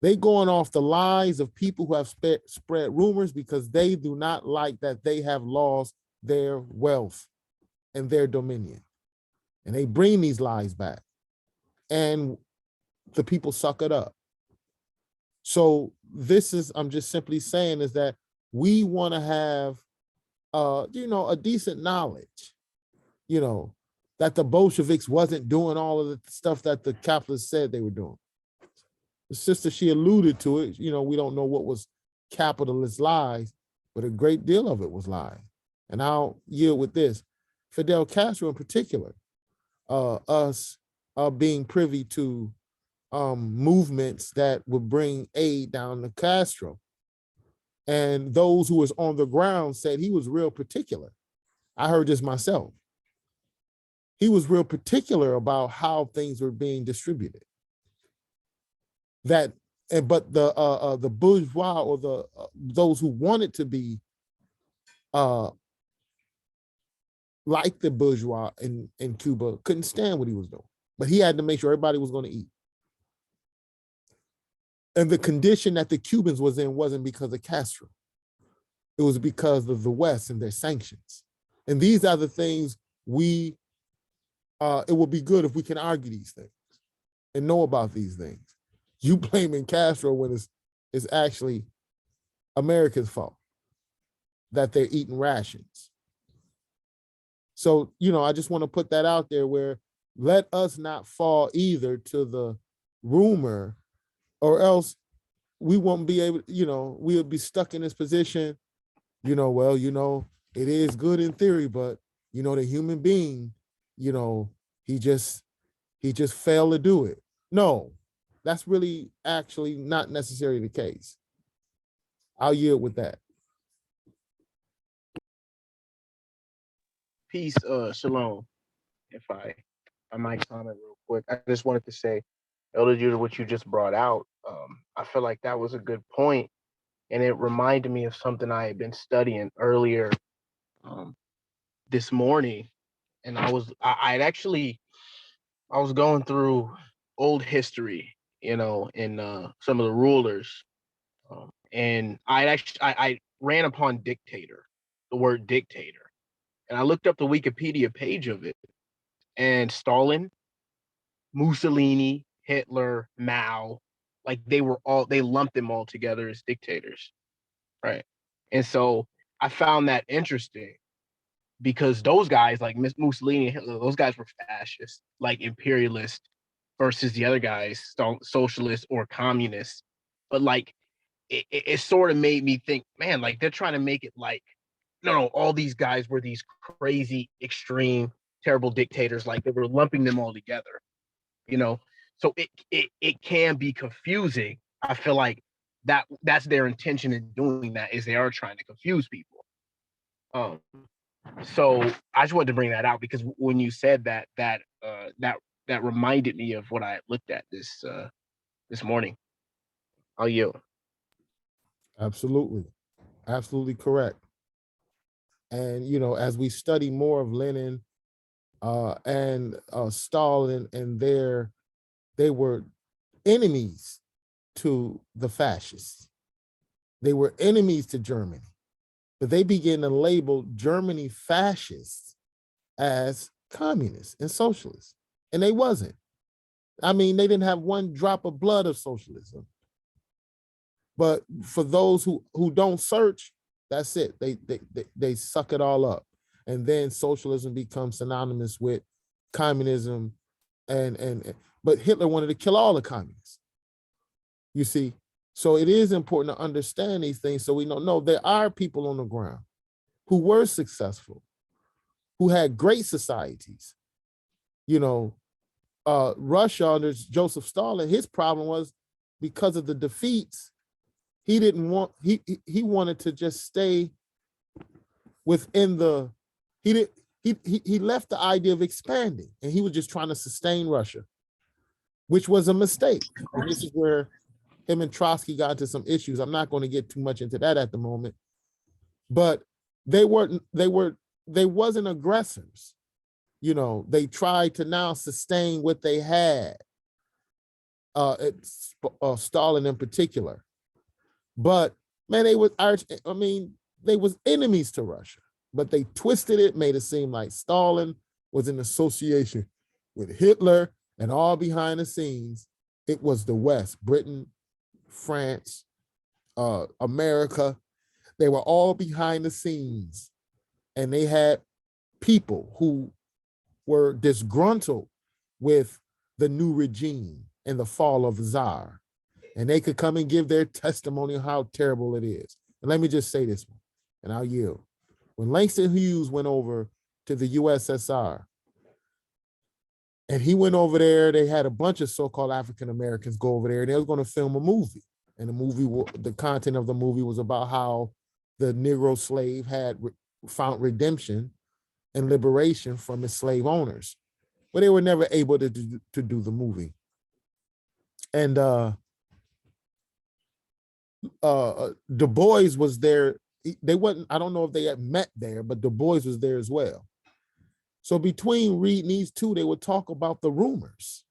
They going off the lies of people who have spread rumors because they do not like that they have lost their wealth and their dominion. And they bring these lies back. And the people suck it up. So this is, I'm just simply saying, is that we want to have, a decent knowledge, that the Bolsheviks wasn't doing all of the stuff that the capitalists said they were doing. The sister, she alluded to it. We don't know what was capitalist lies, but a great deal of it was lies. And I'll yield with this. Fidel Castro in particular, us being privy to movements that would bring aid down to Castro. And those who was on the ground said he was real particular. I heard this myself. He was real particular about how things were being distributed. But the bourgeois, or those who wanted to be like the bourgeois in Cuba, couldn't stand what he was doing. But he had to make sure everybody was going to eat. And the condition that the Cubans was in wasn't because of Castro. It was because of the West and their sanctions. And these are the things it would be good if we can argue these things and know about these things. You blaming Castro when it's actually America's fault that they're eating rations. So, I just want to put that out there, where let us not fall either to the rumor, or else we won't be able, we'll be stuck in this position, it is good in theory, but, the human being, he just failed to do it. No, that's really actually not necessarily the case. I'll yield with that. Peace, shalom. If I might comment real quick, I just wanted to say, Elder Judah, what you just brought out, I feel like that was a good point, and it reminded me of something I had been studying earlier this morning, and I was going through old history, and some of the rulers, and I ran upon dictator, the word dictator. And I looked up the Wikipedia page of it, and Stalin, Mussolini, Hitler, Mao, like they lumped them all together as dictators. Right. And so I found that interesting because those guys, like Mussolini and Hitler, those guys were fascist, like imperialist, versus the other guys, socialist or communist. But like, it sort of made me think, man, like they're trying to make it like, no, all these guys were these crazy, extreme, terrible dictators. Like they were lumping them all together, you know. So it can be confusing. I feel like that's their intention in doing that, is they are trying to confuse people. Um, so I just wanted to bring that out because when you said that reminded me of what I looked at this morning. I'll yield. Absolutely. Absolutely correct. And, you know, as we study more of Lenin and Stalin, and they were enemies to the fascists. They were enemies to Germany, but they began to label Germany fascists as communists and socialists, and they wasn't. I mean, they didn't have one drop of blood of socialism. But for those who don't search, that's it. They suck it all up, and then socialism becomes synonymous with communism, but Hitler wanted to kill all the communists. You see, so it is important to understand these things so we know, no, there are people on the ground who were successful, who had great societies. You know, Russia under Joseph Stalin, his problem was because of the defeats, he didn't want, he wanted to just stay within the, he left the idea of expanding, and he was just trying to sustain Russia, which was a mistake. And this is where him and Trotsky got into some issues. I'm not going to get too much into that at the moment, but they wasn't aggressors. You know, they tried to now sustain what they had, Stalin in particular. But man, they was enemies to Russia, but they twisted it, made it seem like Stalin was in association with Hitler, and all behind the scenes, it was the West, Britain, France, America. They were all behind the scenes, and they had people who were disgruntled with the new regime and the fall of the Tsar. And they could come and give their testimony of how terrible it is. And let me just say this one, and I'll yield. When Langston Hughes went over to the USSR, and he went over there, they had a bunch of so-called African Americans go over there, and they was going to film a movie. And the content of the movie was about how the Negro slave had found redemption and liberation from his slave owners, but they were never able to do the movie. And Du Bois was there. They wasn't, I don't know if they had met there, but Du Bois was there as well. So between reading these two, they would talk about the rumors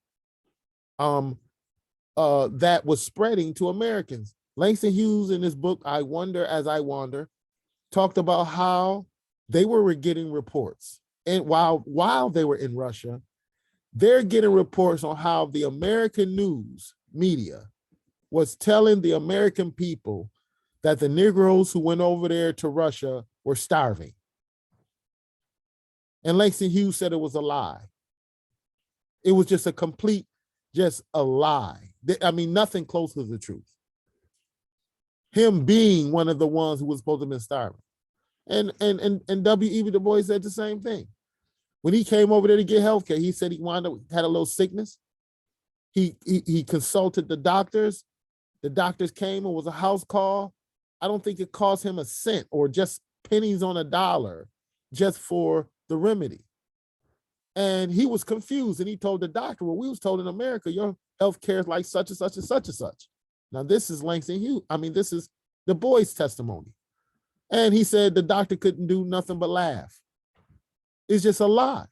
that was spreading to Americans. Langston Hughes in his book, I Wonder as I Wander, talked about how they were getting reports. And while they were in Russia, they're getting reports on how the American news media was telling the American people that the Negroes who went over there to Russia were starving. And Langston Hughes said it was a lie. It was just a lie. I mean, nothing close to the truth. Him being one of the ones who was supposed to have been starving. And W.E.B. Du Bois said the same thing. When he came over there to get healthcare, he said he had a little sickness. He consulted the doctors. The doctors came, and was a house call. I don't think it cost him a cent or just pennies on a dollar just for the remedy. And he was confused, and he told the doctor, well, we was told in America, your health care is like such and such and such and such. Now, this is Langston Hughes. I mean, this is Du Bois' testimony. And he said the doctor couldn't do nothing but laugh. It's just a lie.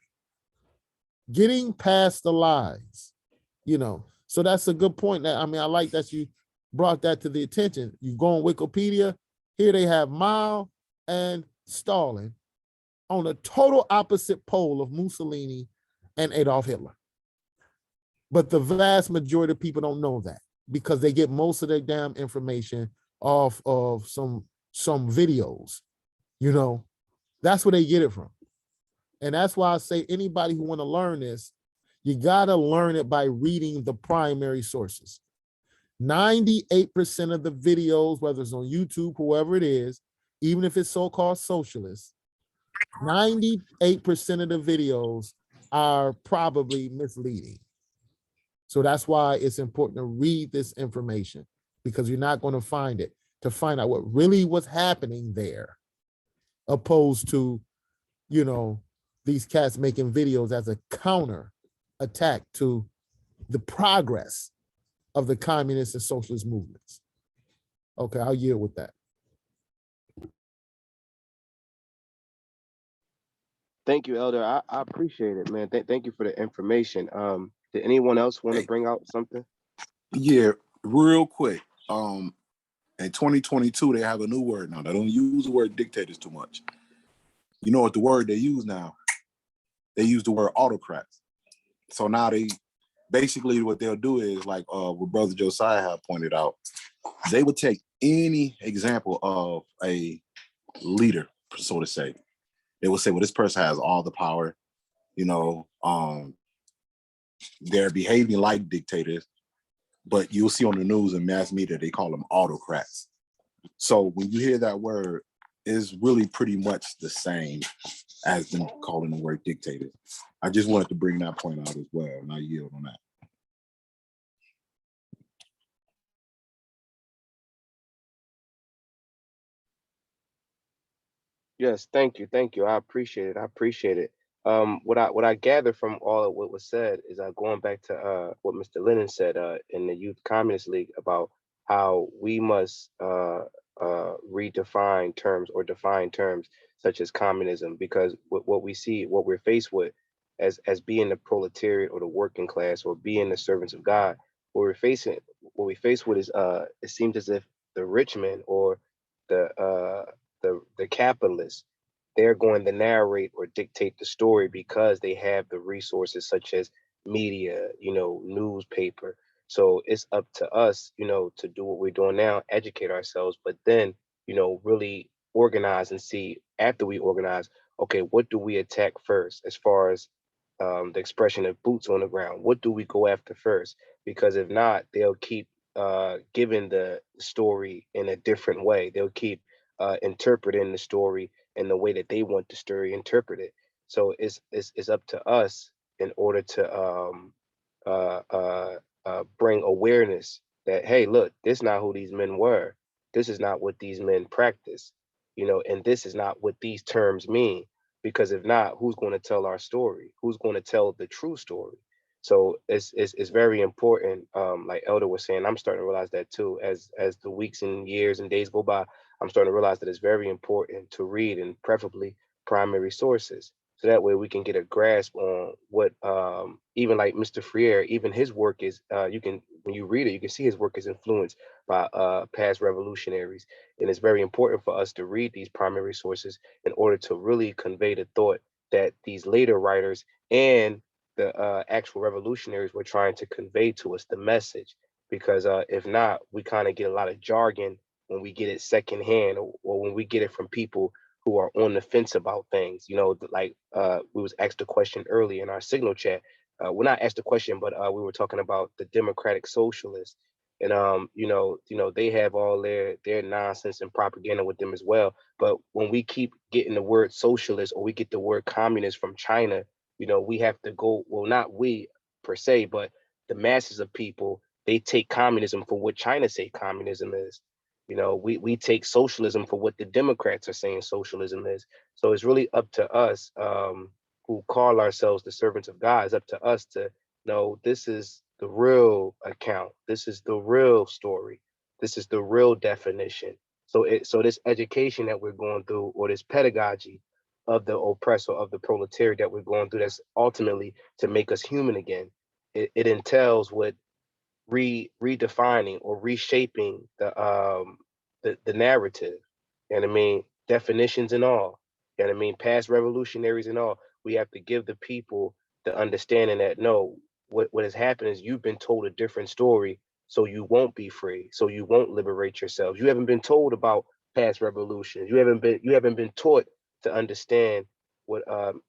Getting past the lies, you know. So that's a good point. I mean, I like that you brought that to the attention. You go on Wikipedia, Here they have Mao and Stalin on a total opposite pole of Mussolini and Adolf Hitler. But the vast majority of people don't know that because they get most of their damn information off of some videos. You know, that's where they get it from. And that's why I say anybody who want to learn this, you got to learn it by reading the primary sources. 98% of the videos, whether it's on YouTube, whoever it is, even if it's so-called socialist, 98% of the videos are probably misleading. So that's why it's important to read this information, because you're not going to find it, to find out what really was happening there, opposed to, you know, these cats making videos as a counter attack to the progress of the communist and socialist movements. Okay, I'll yield with that. Thank you, Elder. I appreciate it, man. Thank you for the information. Did anyone else want to bring out something? Yeah, real quick. In 2022, they have a new word now. They don't use the word dictators too much. You know what the word they use now? They use the word autocrats. So now they basically what they'll do is like what Brother Josiah had pointed out. They would take any example of a leader, so to say. They would say, well, this person has all the power, you know, they're behaving like dictators, but you'll see on the news and mass media, they call them autocrats. So when you hear that word, it's really pretty much the same as them calling the word dictator. I just wanted to bring that point out as well, and I yield on that. Yes, thank you, thank you. I appreciate it. I appreciate it. What I gather from all of what was said is going back to what Mr. Lennon said in the Youth Communist League about how we must redefine terms or define terms such as communism, because what we see, what we're faced with as being the proletariat or the working class or being the servants of God, what we face with is it seems as if the rich men or the the capitalists, they're going to narrate or dictate the story because they have the resources such as media, newspaper. So it's up to us, to do what we're doing now, educate ourselves, but then, really organize and see after we organize, okay, what do we attack first as far as the expression of boots on the ground? What do we go after first? Because if not, they'll keep giving the story in a different way. They'll keep interpreting the story in the way that they want the story interpreted. So it's up to us in order to bring awareness that, hey, look, this is not who these men were. This is not what these men practice, and this is not what these terms mean. Because if not, who's going to tell our story? Who's going to tell the true story? So it's very important. Like Elder was saying, I'm starting to realize that too. As the weeks and years and days go by, I'm starting to realize that it's very important to read, and preferably primary sources. So that way we can get a grasp on what even like Mr. Freire, even his work is you can, when you read it, you can see his work is influenced by past revolutionaries. And it's very important for us to read these primary sources in order to really convey the thought that these later writers and the actual revolutionaries were trying to convey to us, the message. Because if not, we kind of get a lot of jargon when we get it secondhand, or when we get it from people who are on the fence about things. Like we was asked a question earlier in our signal chat. We're not asked a question, but we were talking about the democratic socialists. And they have all their nonsense and propaganda with them as well. But when we keep getting the word socialist, or we get the word communist from China, we have to go, well, not we per se, but the masses of people, they take communism for what China say communism is. We take socialism for what the Democrats are saying socialism is. So it's really up to us, who call ourselves the servants of God. It's up to us to know this is the real account. This is the real story. This is the real definition. So this education that we're going through, or this pedagogy of the oppressor, of the proletariat that we're going through, that's ultimately to make us human again. It entails what redefining or reshaping the narrative. You know what I mean? Definitions and all. You know what I mean? Past revolutionaries and all. We have to give the people the understanding that no, what has happened is you've been told a different story, so you won't be free, so you won't liberate yourselves. You haven't been told about past revolutions. You haven't been taught to understand what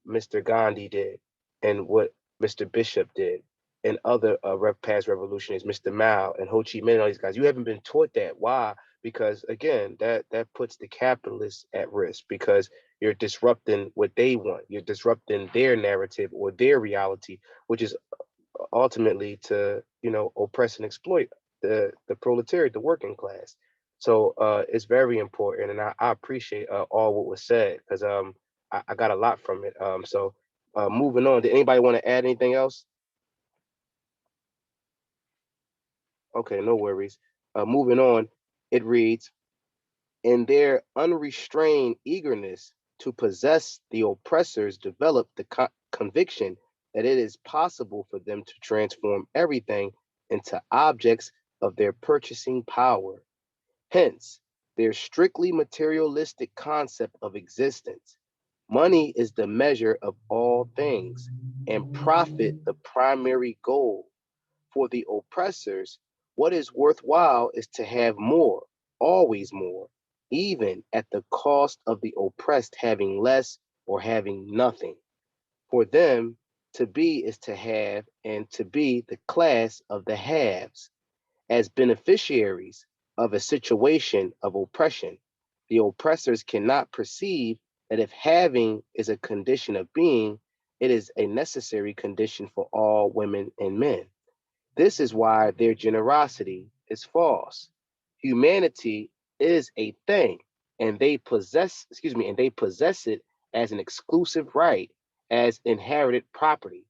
Mr. Gandhi did and what Mr. Bishop did and other past revolutionaries, Mr. Mao and Ho Chi Minh and all these guys. You haven't been taught that. Why? Because again, that puts the capitalists at risk because you're disrupting what they want. You're disrupting their narrative or their reality, which is ultimately to oppress and exploit the proletariat, the working class. So it's very important, and I appreciate all what was said because I got a lot from it. So moving on, did anybody want to add anything else? Okay, no worries. Moving on, it reads, in their unrestrained eagerness to possess the oppressors developed the conviction that it is possible for them to transform everything into objects of their purchasing power. Hence, their strictly materialistic concept of existence. Money is the measure of all things, and profit the primary goal. For the oppressors, what is worthwhile is to have more, always more, even at the cost of the oppressed having less or having nothing. For them, to be is to have, and to be the class of the haves. As beneficiaries of a situation of oppression, the oppressors cannot perceive that if having is a condition of being, it is a necessary condition for all women and men. This is why their generosity is false. Humanity is a thing, and they possess it as an exclusive right, as inherited property.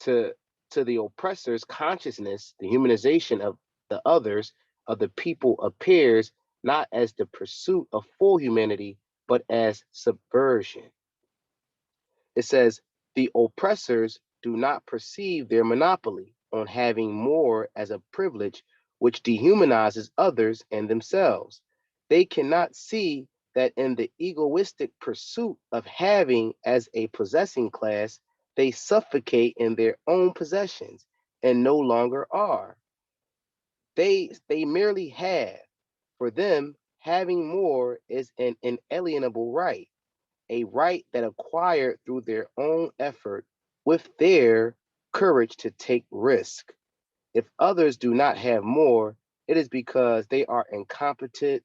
To to the oppressor's consciousness, the humanization of the others, of the people appears not as the pursuit of full humanity, but as subversion. It says, the oppressors do not perceive their monopoly on having more as a privilege which dehumanizes others and themselves. They cannot see that in the egoistic pursuit of having as a possessing class, they suffocate in their own possessions and no longer are. They merely have. For them, having more is an inalienable right, a right that acquired through their own effort with their courage to take risk. If others do not have more, it is because they are incompetent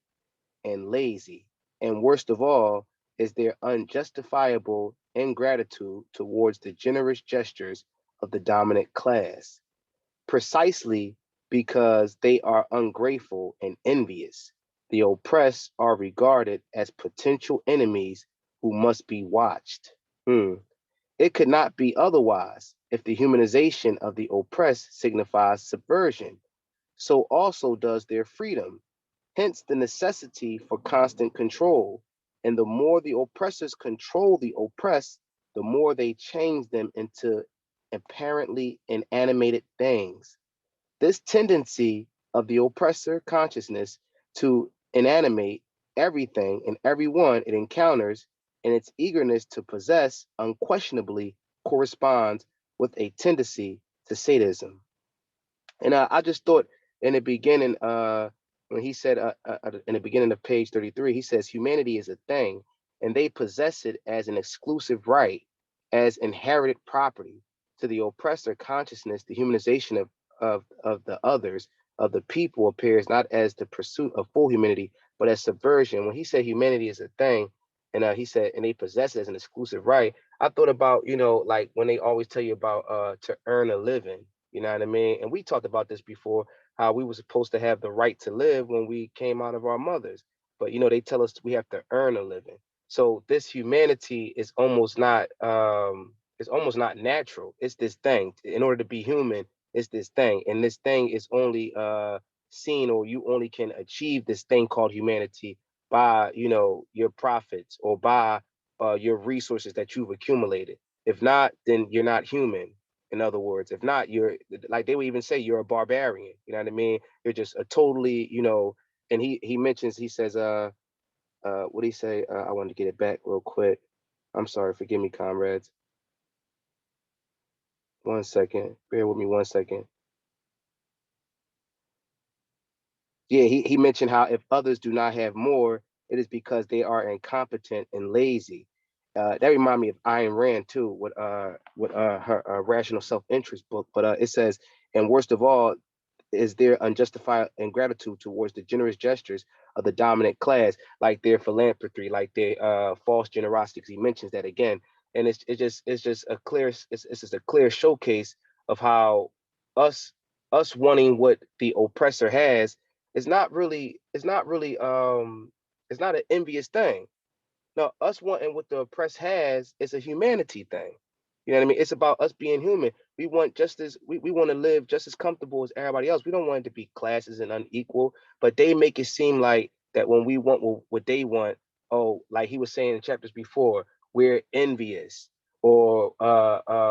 and lazy. And worst of all is their unjustifiable ingratitude towards the generous gestures of the dominant class, precisely because they are ungrateful and envious. The oppressed are regarded as potential enemies who must be watched. Hmm. It could not be otherwise if the humanization of the oppressed signifies subversion. So also does their freedom, hence the necessity for constant control. And the more the oppressors control the oppressed, the more they change them into apparently inanimated things. This tendency of the oppressor consciousness to inanimate everything and everyone it encounters and its eagerness to possess unquestionably corresponds with a tendency to sadism. And I just thought in the beginning, when he said in the beginning of page 33, he says humanity is a thing and they possess it as an exclusive right, as inherited property. To the oppressor consciousness, the humanization of the others, of the people appears not as the pursuit of full humanity, but as subversion. When he said humanity is a thing, and he said, and they possess it as an exclusive right, I thought about, like when they always tell you about to earn a living, you know what I mean? And we talked about this before, how we were supposed to have the right to live when we came out of our mothers. But they tell us we have to earn a living. So this humanity is almost not natural. It's this thing. In order to be human, it's this thing. And this thing is only seen, or you only can achieve this thing called humanity by, your profits or by your resources that you've accumulated. If not, then you're not human. In other words, if not, you're, like they would even say, you're a barbarian. You know what I mean? You're just a totally, and he mentions, he says, What he say? I wanted to get it back real quick. I'm sorry, forgive me, comrades. 1 second. Bear with me 1 second. Yeah, he mentioned how if others do not have more, it is because they are incompetent and lazy. That remind me of Ayn Rand too, with her rational self interest book. But it says, and worst of all, is their unjustified ingratitude towards the generous gestures of the dominant class, like their philanthropy, like their false generosity. 'Cause he mentions that again, and it's just a clear it's just a clear showcase of how us us wanting what the oppressor has is not really it's not an envious thing. No, us wanting what the oppressed has is a humanity thing. You know what I mean? It's about us being human. We want just as we want to live just as comfortable as everybody else. We don't want it to be classes and unequal, but they make it seem like that when we want what they want, oh, like he was saying in chapters before, we're envious or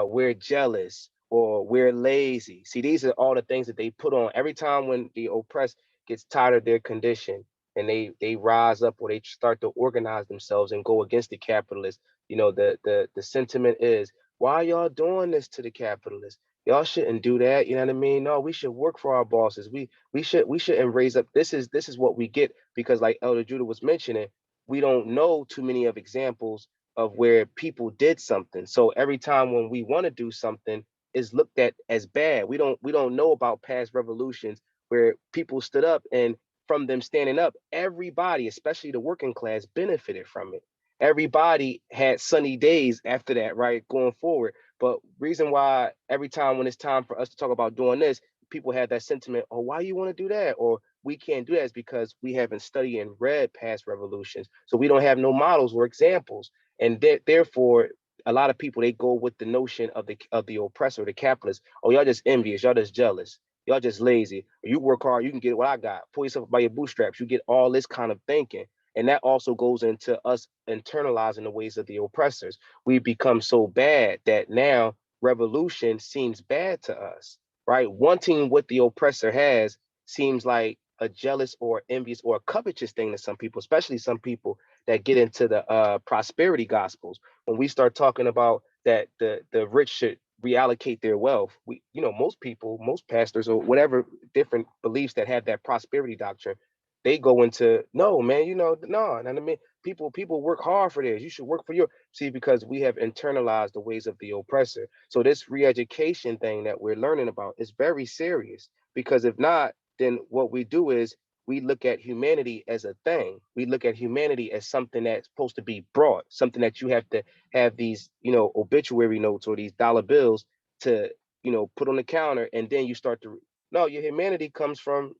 we're jealous or we're lazy. See, these are all the things that they put on every time when the oppressed gets tired of their condition and they rise up or they start to organize themselves and go against the capitalists. You know, the sentiment is, why y'all doing this to the capitalists? Y'all shouldn't do that. You know what I mean? No, we should work for our bosses. We shouldn't raise up. This is what we get because, like Elder Judah was mentioning, we don't know too many of examples of where people did something. So every time when we want to do something, is looked at as bad. We don't know about past revolutions where people stood up, and from them standing up, everybody, especially the working class, benefited from it. Everybody had sunny days after that, right? Going forward. But reason why every time when it's time for us to talk about doing this, people have that sentiment, oh, why you want to do that? Or we can't do that is because we haven't studied and read past revolutions. So we don't have no models or examples. And therefore, a lot of people they go with the notion of the oppressor, the capitalist. Oh, y'all just envious, y'all just jealous. Y'all just lazy. You work hard, you can get what I got. Pull yourself up by your bootstraps. You get all this kind of thinking. And that also goes into us internalizing the ways of the oppressors. We become so bad that now revolution seems bad to us, right? Wanting what the oppressor has seems like a jealous or envious or a covetous thing to some people, especially some people that get into the prosperity gospels. When we start talking about that the rich should reallocate their wealth. We, you know, most people, most pastors or whatever different beliefs that have that prosperity doctrine, they go into no, man, you know, no, and I mean, people work hard for this. You should work for your see because we have internalized the ways of the oppressor. So this re-education thing that we're learning about is very serious because if not, then what we do is we look at humanity as a thing. We look at humanity as something that's supposed to be brought, something that you have to have these, you know, obituary notes or these dollar bills to, you know, put on the counter, and then you start to. No, your humanity comes from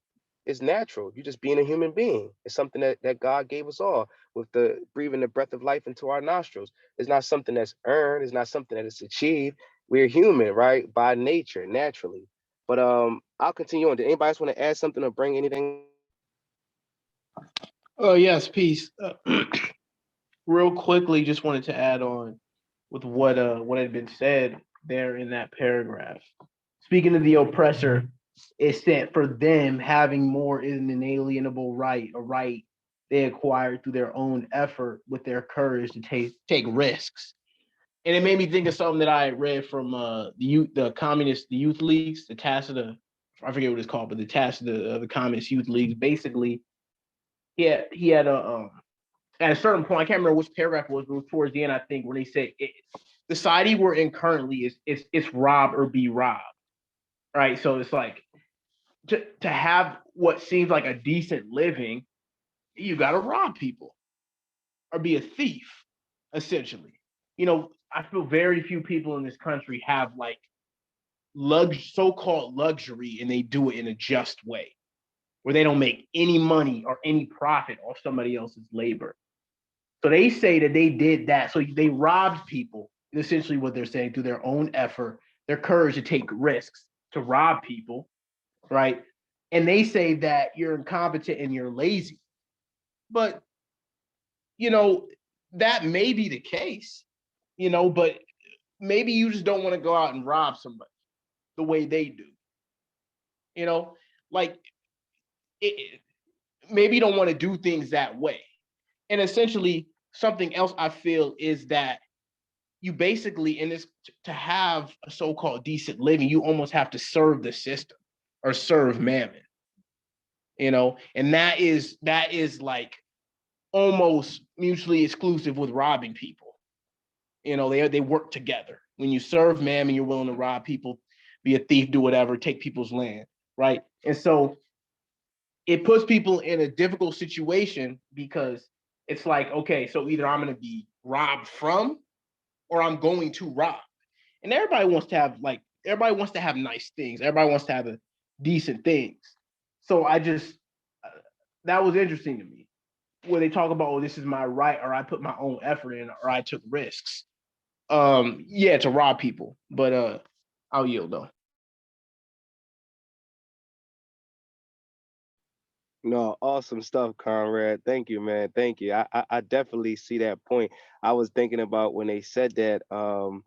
it's natural. You just being a human being. It's something that God gave us all with the breathing the breath of life into our nostrils. It's not something that's earned. It's not something that is achieved. We're human, right? By nature, naturally. But I'll continue on. Did anybody else want to add something or bring anything? Oh yes, peace. Real quickly, just wanted to add on with what had been said there in that paragraph. Speaking of the oppressor, it said for them having more is an inalienable right, a right they acquired through their own effort with their courage to take risks. And it made me think of something that I read from the youth leagues, the Tacita, I forget what it's called, but the Tacita, the communist youth leagues. Basically, he had a at a certain point, I can't remember which paragraph it was, but it was towards the end, I think, where they said the society we're in currently is it's rob or be robbed, right? So it's like to have what seems like a decent living, you got to rob people or be a thief, essentially. You know, I feel very few people in this country have like so-called luxury, and they do it in a just way, where they don't make any money or any profit off somebody else's labor. So they say that they did that. So they robbed people, essentially what they're saying, through their own effort, their courage to take risks, to rob people, right? And they say that you're incompetent and you're lazy. But, you know, that may be the case, you know, but maybe you just don't want to go out and rob somebody the way they do. You know, like maybe you don't want to do things that way. And essentially, something else I feel is that you basically, in this, to have a so-called decent living, you almost have to serve the system or serve mammon, and that is like almost mutually exclusive with robbing people. They work together. When you serve mammon, you're willing to rob people, be a thief, do whatever, take people's land, right? And so it puts people in a difficult situation because it's like, okay, so either I'm going to be robbed from or I'm going to rob. And everybody wants to have nice things. Everybody wants to have a decent things. So that was interesting to me where they talk about, oh, this is my right, or I put my own effort in, or I took risks. Yeah, to rob people. But I'll yield though. No, awesome stuff, Conrad. Thank you, man. Thank you. I definitely see that point. I was thinking about when they said that, how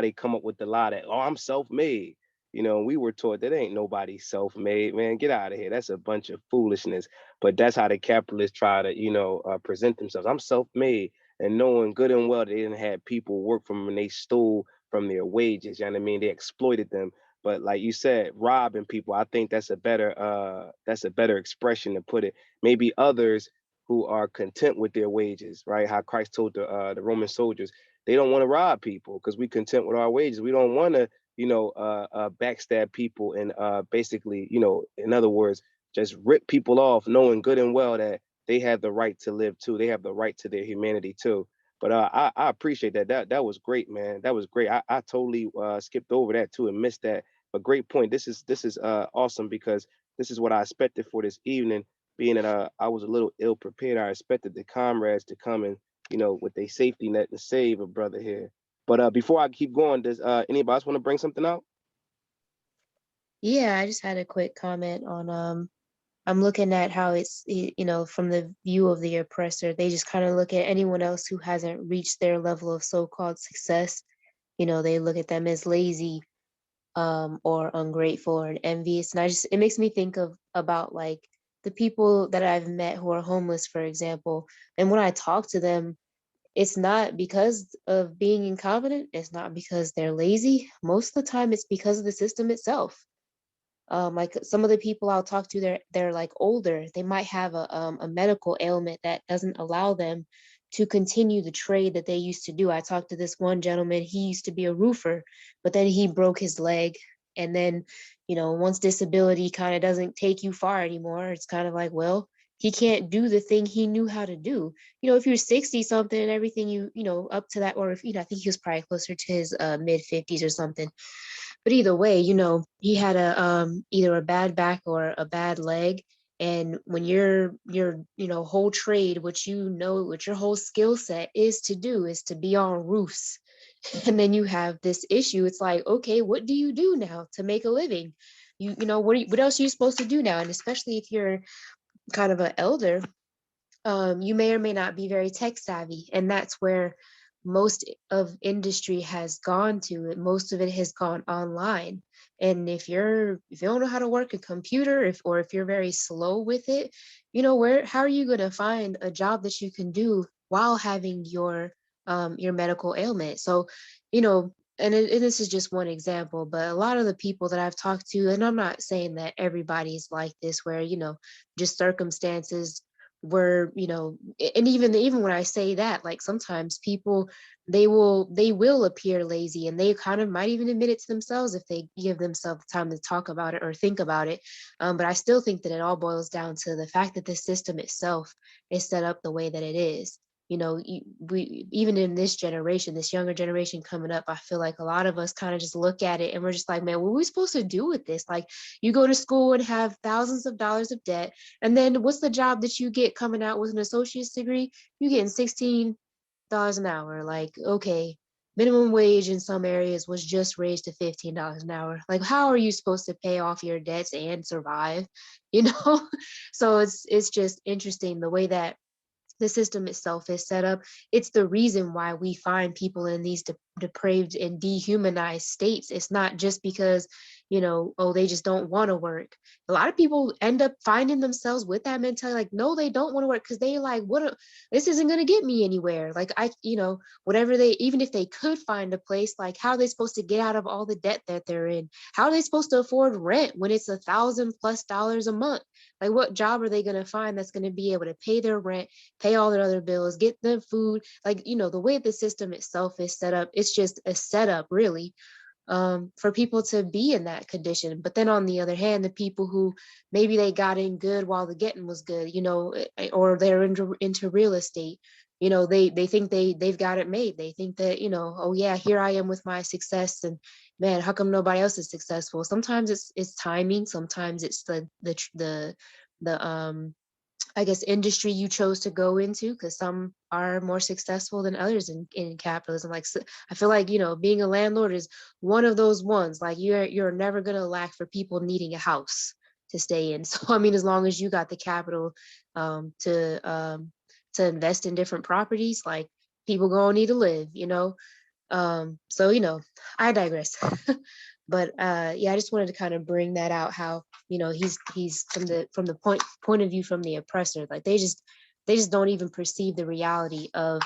they come up with the lie that, oh, I'm self-made. We were taught that ain't nobody self-made, man. Get out of here. That's a bunch of foolishness. But that's how the capitalists try to, present themselves. I'm self-made, and knowing good and well they didn't have people work from them and they stole from their wages. You know what I mean? They exploited them. But like you said, robbing people, I think that's a better expression to put it. Maybe others who are content with their wages, right? How Christ told the Roman soldiers, they don't want to rob people because we content with our wages. We don't want to, backstab people and basically, in other words, just rip people off, knowing good and well that they have the right to live too. They have the right to their humanity too. But I appreciate that. That was great, man. That was great. I totally skipped over that too and missed that. But great point. This is awesome because this is what I expected for this evening. Being that I was a little ill prepared, I expected the comrades to come and with a safety net and save a brother here. But before I keep going, does anybody else want to bring something out? Yeah, I just had a quick comment on I'm looking at how it's from the view of the oppressor, they just kind of look at anyone else who hasn't reached their level of so-called success. They look at them as lazy, or ungrateful or envious. And it makes me think of about like the people that I've met who are homeless, for example. And when I talk to them, it's not because of being incompetent. It's not because they're lazy. Most of the time, it's because of the system itself. Like some of the people I'll talk to, they're like older. They might have a medical ailment that doesn't allow them to continue the trade that they used to do. I talked to this one gentleman. He used to be a roofer, but then he broke his leg. And then, once disability kind of doesn't take you far anymore, it's kind of like, well, he can't do the thing he knew how to do. If you're 60 something and everything, up to that, or if, I think he was probably closer to his mid 50s or something. But either way, he had a either a bad back or a bad leg. And when your whole trade, what what your whole skill set is to do is to be on roofs. And then you have this issue. It's like, okay, what do you do now to make a living? What else are you supposed to do now? And especially if you're kind of an elder, you may or may not be very tech savvy, and that's where most of industry has gone to. Most of it has gone online. And if you don't know how to work a computer, if you're very slow with it, how are you going to find a job that you can do while having your medical ailment? So, and this is just one example, but a lot of the people that I've talked to, and I'm not saying that everybody's like this, where just circumstances were, and even when I say that, like sometimes people, they will appear lazy, and they kind of might even admit it to themselves if they give themselves time to talk about it or think about it. But I still think that it all boils down to the fact that the system itself is set up the way that it is. We, even in this generation, this younger generation coming up, I feel like a lot of us kind of just look at it and we're just like, man, what are we supposed to do with this? Like, you go to school and have thousands of dollars of debt, and then what's the job that you get coming out with an associate's degree? You getting $16 an hour. Like, okay, minimum wage in some areas was just raised to $15 an hour. Like, how are you supposed to pay off your debts and survive? You know? So it's just interesting the way that the system itself is set up. It's the reason why we find people in these depraved and dehumanized states. It's not just because oh, they just don't want to work. A lot of people end up finding themselves with that mentality, like, no, they don't want to work because they like, this isn't going to get me anywhere. Like, whatever even if they could find a place, like, how are they supposed to get out of all the debt that they're in? How are they supposed to afford rent when it's $1,000+ a month? Like, what job are they going to find that's going to be able to pay their rent, pay all their other bills, get them food? Like, the way the system itself is set up, it's just a setup, really, for people to be in that condition. But then on the other hand, the people who maybe they got in good while the getting was good, or they're into real estate, they think they've got it made. They think that, oh yeah, here I am with my success, and man, how come nobody else is successful? Sometimes it's timing. Sometimes it's the I guess industry you chose to go into, because some are more successful than others in capitalism. Like, so I feel like, being a landlord is one of those ones. Like, you're never gonna lack for people needing a house to stay in. So I mean, as long as you got the capital to invest in different properties, like, people gonna need to live. So I digress. But yeah, I just wanted to kind of bring that out, how he's from the point of view from the oppressor. Like, they just don't even perceive the reality of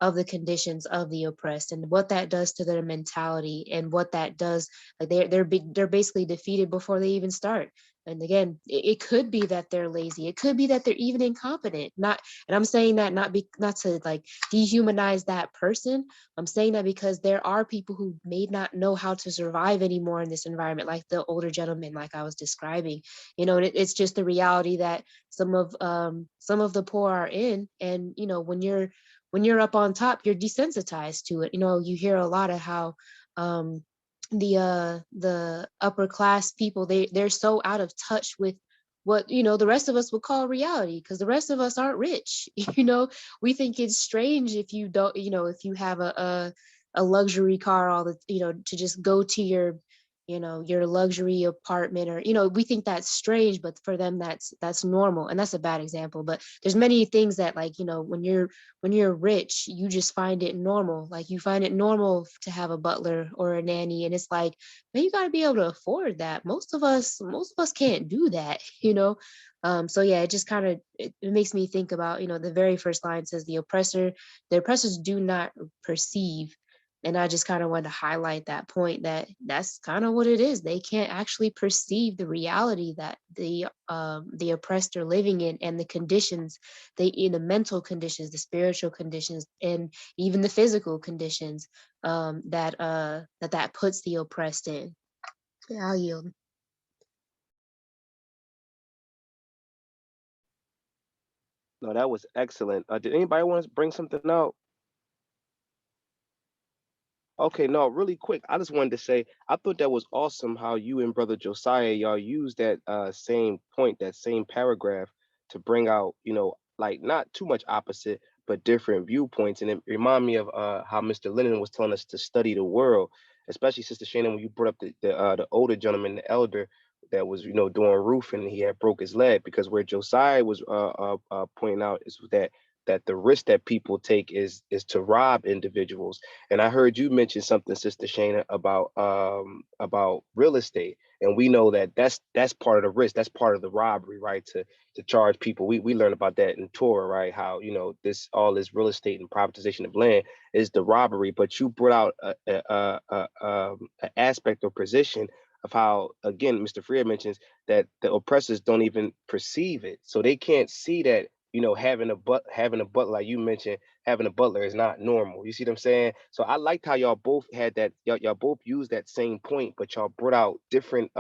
the conditions of the oppressed, and what that does to their mentality, and what that does, like, they're basically defeated before they even start. And again, it could be that they're lazy, it could be that they're even incompetent. Not And I'm saying that not to like dehumanize that person. I'm saying that because there are people who may not know how to survive anymore in this environment, like the older gentleman, like I was describing. And it's just the reality that some of the poor are in. And when you're up on top, you're desensitized to it. You hear a lot of how the upper class people, they're so out of touch with what the rest of us would call reality, because the rest of us aren't rich. We think it's strange if you don't, if you have a luxury car, all the to just go to your luxury apartment, or we think that's strange, but for them that's normal. And that's a bad example, but there's many things that, like, when you're rich, you just find it normal. Like, you find it normal to have a butler or a nanny, and it's like, man, you got to be able to afford that. Most of us can't do that. So yeah, it just kind of it makes me think about, the very first line says the oppressors do not perceive. And I just kind of wanted to highlight that point, that that's kind of what it is. They can't actually perceive the reality that the oppressed are living in, and the conditions, in the mental conditions, the spiritual conditions, and even the physical conditions, that puts the oppressed in. Yeah, I'll yield. No, that was excellent. Did anybody want to bring something out? Okay, no, really quick. I just wanted to say I thought that was awesome how you and Brother Josiah, y'all used that same point, that same paragraph to bring out, like, not too much opposite, but different viewpoints. And it reminded me of how Mr. Lennon was telling us to study the world, especially Sister Shannon, when you brought up the older gentleman, the elder that was, doing roofing, and he had broke his leg. Because where Josiah was pointing out is that the risk that people take is to rob individuals. And I heard you mention something, Sister Shayna, about real estate, and we know that that's part of the risk. That's part of the robbery, right? To charge people. We learn about that in Torah, right? How this real estate and privatization of land is the robbery. But you brought out an aspect or position of how, again, Mr. Freer mentions that the oppressors don't even perceive it, so they can't see that, having a butler, like you mentioned, having a butler is not normal. You see what I'm saying? So I liked how y'all both had that. Y'all both used that same point, but y'all brought out different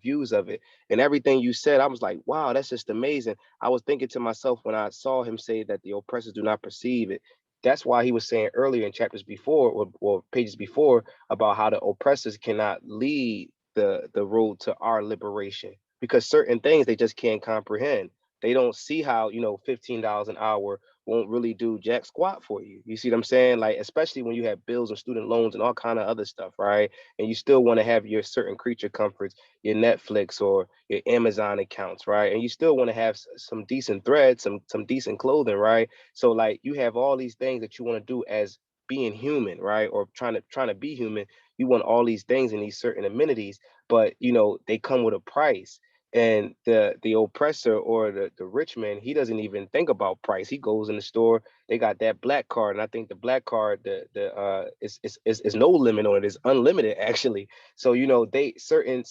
views of it. And everything you said, I was like, wow, that's just amazing. I was thinking to myself when I saw him say that the oppressors do not perceive it. That's why he was saying earlier in chapters before, or pages before, about how the oppressors cannot lead the road to our liberation, because certain things they just can't comprehend. They don't see how, $15 an hour won't really do jack squat for you. You see what I'm saying? Like, especially when you have bills and student loans and all kind of other stuff, right? And you still want to have your certain creature comforts, your Netflix or your Amazon accounts, right? And you still want to have some decent thread, some decent clothing, right? So, like, you have all these things that you want to do as being human, right? Or trying to be human. You want all these things and these certain amenities, but they come with a price. And the oppressor or the rich man, he doesn't even think about price. He goes in the store, they got that black card, and I think the black card, the is no limit on it, is unlimited actually. So they certain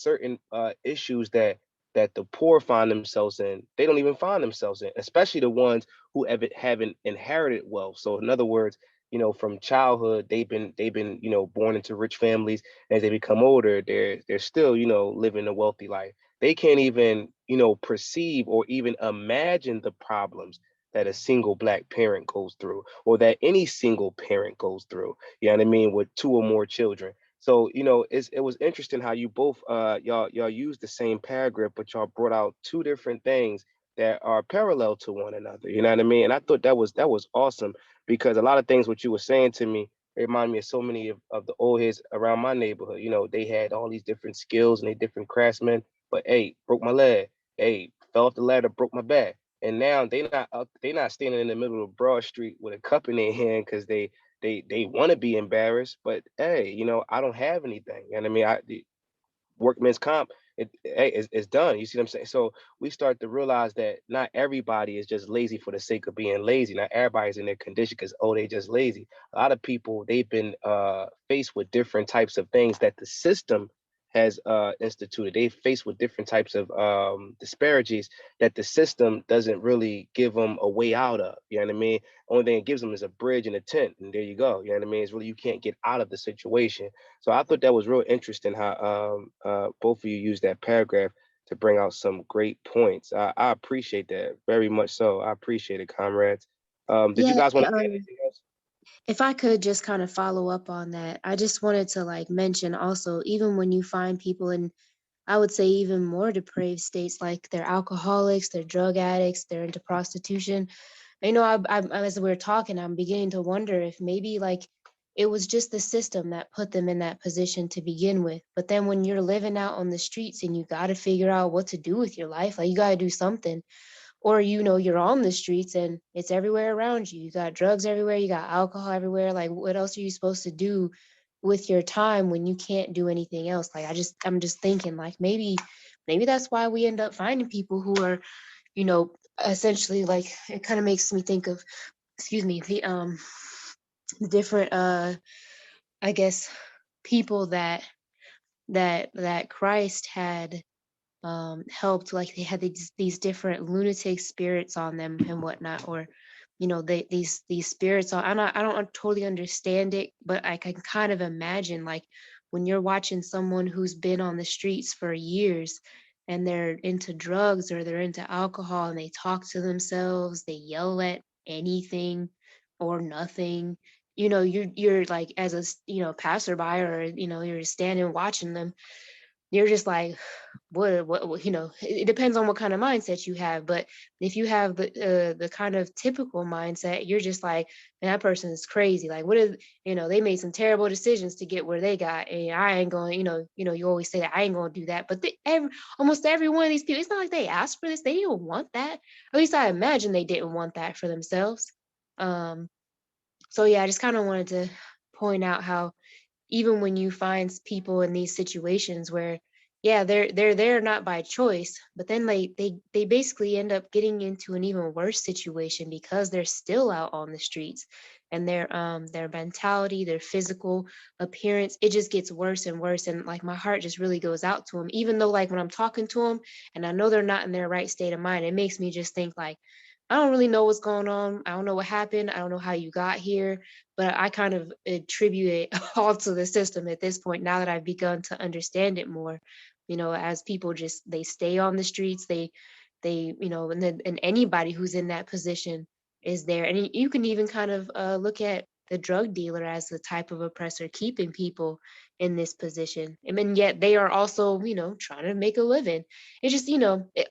issues that the poor find themselves in, they don't even find themselves in, especially the ones who haven't inherited wealth. So in other words, from childhood, they've been born into rich families. As they become older, they're still living a wealthy life. They can't even perceive or even imagine the problems that a single black parent goes through, or that any single parent goes through. You know what I mean? With two or more children. So it was interesting how you both y'all used the same paragraph, but y'all brought out two different things that are parallel to one another. You know what I mean? And I thought that was awesome, because a lot of things what you were saying to me, it reminded me of so many of the old heads around my neighborhood. They had all these different skills and they different craftsmen, but hey, broke my leg. Hey, fell off the ladder, broke my back. And now they not standing in the middle of Broad Street with a cup in their hand because they want to be embarrassed. But hey, I don't have anything. You know what I mean? Workman's comp, it's done. You see what I'm saying? So we start to realize that not everybody is just lazy for the sake of being lazy. Not everybody's in their condition because they just lazy. A lot of people, they've been faced with different types of things that the system has instituted. They faced with different types of disparities that the system doesn't really give them a way out of. You know what I mean? Only thing it gives them is a bridge and a tent, and there you go. You know what I mean? It's really, you can't get out of the situation. So I thought that was real interesting how both of you used that paragraph to bring out some great points. I appreciate that very much. So I appreciate it, comrades. Did you Yeah, guys want to add anything else? if I could just kind of follow up on that, I just wanted to like mention also, even when you find people in, I would say even more depraved states, like they're alcoholics, they're drug addicts, they're into prostitution. As we're talking, I'm beginning to wonder if maybe like it was just the system that put them in that position to begin with. But then when you're living out on the streets and you got to figure out what to do with your life, like you got to do something. Or you're on the streets and it's everywhere around you. You got drugs everywhere, you got alcohol everywhere. Like what else are you supposed to do with your time when you can't do anything else? Like I'm just thinking like maybe that's why we end up finding people who are, essentially, like it kind of makes me think of, excuse me, the different I guess people that Christ had helped, like they had these different lunatic spirits on them and whatnot, or these spirits are, I don't totally understand it, but I can kind of imagine like when you're watching someone who's been on the streets for years and they're into drugs or they're into alcohol and they talk to themselves, they yell at anything or nothing. You're like, as a passerby, or you're standing watching them, you're just like, it depends on what kind of mindset you have. But if you have the kind of typical mindset, you're just like, man, that person is crazy. Like, what is, they made some terrible decisions to get where they got, and I ain't going, you always say that I ain't going to do that. But almost every one of these people, it's not like they asked for this, they didn't want that. At least I imagine they didn't want that for themselves. So yeah, I just kind of wanted to point out how even when you find people in these situations where, yeah, they're there not by choice, but then they basically end up getting into an even worse situation because they're still out on the streets, and their mentality, their physical appearance, it just gets worse and worse. And like my heart just really goes out to them, even though like when I'm talking to them and I know they're not in their right state of mind, it makes me just think like, I don't really know what's going on. I don't know what happened. I don't know how you got here, but I kind of attribute it all to the system at this point, now that I've begun to understand it more. As people just, they stay on the streets, and anybody who's in that position is there. And you can even kind of look at the drug dealer as the type of oppressor keeping people in this position. And then yet they are also, trying to make a living. It's just,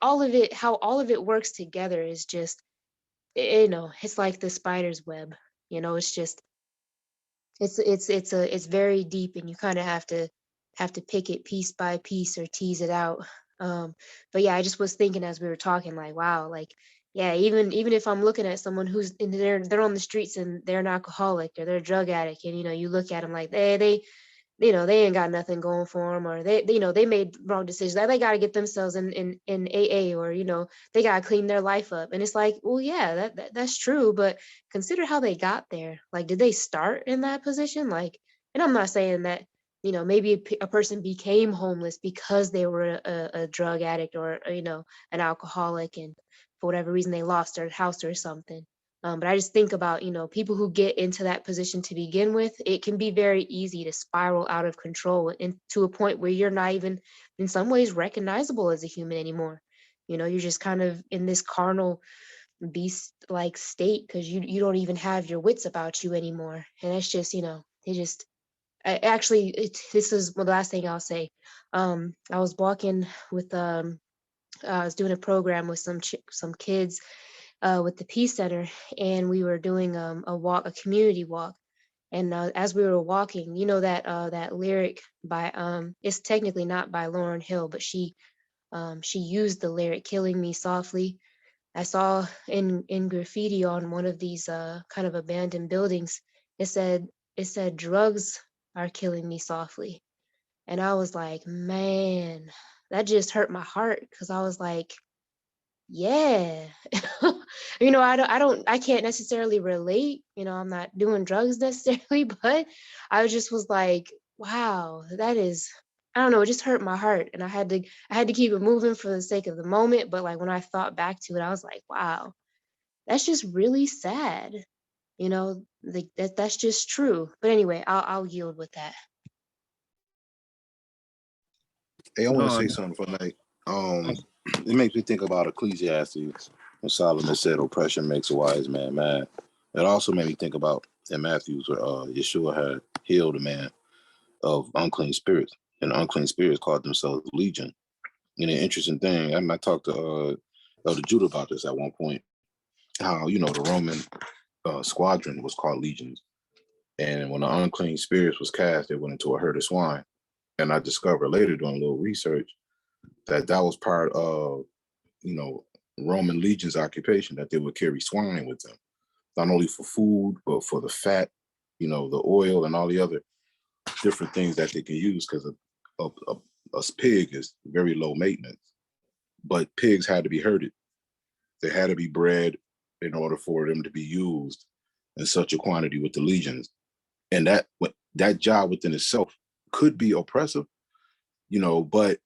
all of it, how all of it works together is just, it's like the spider's web. It's just, it's very deep, and you kind of have to pick it piece by piece or tease it out. But yeah, I just was thinking as we were talking, like, wow, like yeah, even if I'm looking at someone who's in they're on the streets and they're an alcoholic or they're a drug addict, and you look at them like they ain't got nothing going for them, or they made wrong decisions. They got to get themselves in AA, or they got to clean their life up. And it's like, well, yeah, that's true, but consider how they got there. Like, did they start in that position? Like, and I'm not saying that maybe a person became homeless because they were a drug addict, or an alcoholic, and for whatever reason they lost their house or something. But I just think about, people who get into that position to begin with. It can be very easy to spiral out of control and to a point where you're not even, in some ways, recognizable as a human anymore. You're just kind of in this carnal beast-like state because you don't even have your wits about you anymore. And that's just, it just. This is the last thing I'll say. I was walking with I was doing a program with some kids with the Peace Center, and we were doing a community walk. And as we were walking, that lyric by it's technically not by Lauryn Hill, but she used the lyric "Killing Me Softly." I saw in graffiti on one of these kind of abandoned buildings. It said drugs are killing me softly, and I was like, man, that just hurt my heart because I was like, yeah. I can't necessarily relate. I'm not doing drugs necessarily, but I just was like, wow, that is, I don't know, it just hurt my heart. And I had to keep it moving for the sake of the moment. But like when I thought back to it, I was like, wow, that's just really sad. Like that's just true. But anyway, I'll yield with that. Hey, I want to No, say something for like, it makes me think about Ecclesiastes when Solomon said, "Oppression makes a wise man mad." It also made me think about in Matthews where Yeshua had healed a man of unclean spirits, and the unclean spirits called themselves Legion. And an interesting thing, I talked to Elder Judah about this at one point, how the Roman squadron was called legions, and when the unclean spirits was cast, they went into a herd of swine. And I discovered later doing a little research that was part of Roman legion's occupation, that they would carry swine with them, not only for food but for the fat, the oil and all the other different things that they can use, because a pig is very low maintenance. But pigs had to be herded. They had to be bred in order for them to be used in such a quantity with the legions. And that job within itself could be oppressive, but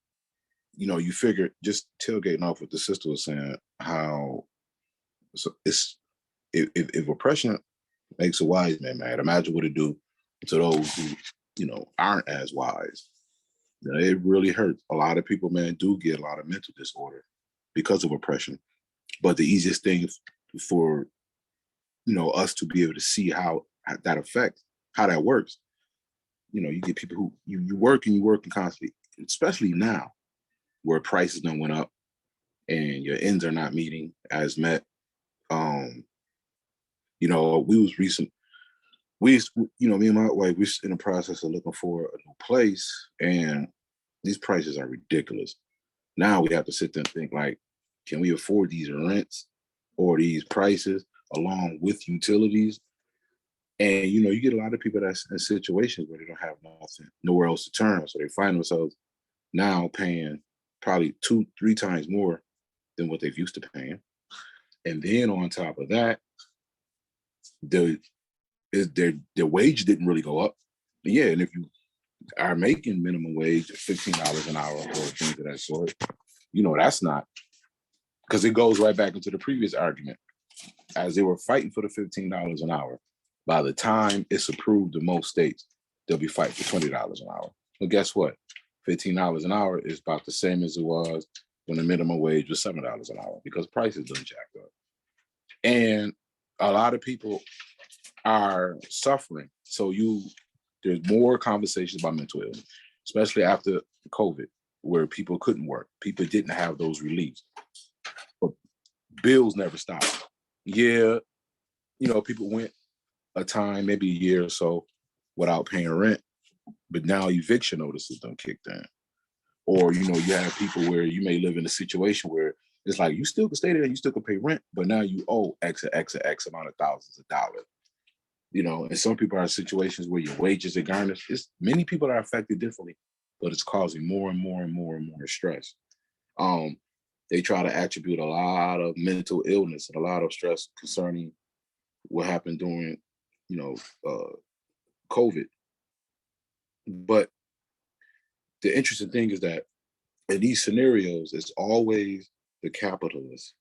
you figure, just tailgating off what the sister was saying, how if oppression makes a wise man mad, imagine what it do to those who aren't as wise. It really hurts. A lot of people, man, do get a lot of mental disorder because of oppression. But the easiest thing for us to be able to see how that affects, how that works, you get people who you work and you working constantly, especially now where prices don't went up and your ends are not meeting as met. Me and my wife, we're in the process of looking for a new place, and these prices are ridiculous. Now we have to sit there and think, like, can we afford these rents or these prices along with utilities? And you get a lot of people that's in situations where they don't have nothing, nowhere else to turn. So they find themselves now paying probably 2-3 times more than what they've used to paying. And then on top of that, their wage didn't really go up. Yeah, and if you are making minimum wage of $15 an hour or things of that sort, that's not, because it goes right back into the previous argument. As they were fighting for the $15 an hour, by the time it's approved in most states, they'll be fighting for $20 an hour. Well, guess what? $15 an hour is about the same as it was when the minimum wage was $7 an hour, because prices done jacked up. And a lot of people are suffering. So there's more conversations about mental illness, especially after COVID, where people couldn't work. People didn't have those reliefs. But bills never stopped. Yeah, people went a time, maybe a year or so, without paying rent, but now eviction notices done kicked in. Or, you have people where you may live in a situation where It's like you still can stay there, you still can pay rent, but now you owe X amount of thousands of dollars. You know, and some people are in situations where your wages are garnished. It's many people are affected differently, but it's causing more and more and more and more stress. They try to attribute a lot of mental illness and a lot of stress concerning what happened during, COVID. But the interesting thing is that in these scenarios, it's always the capitalist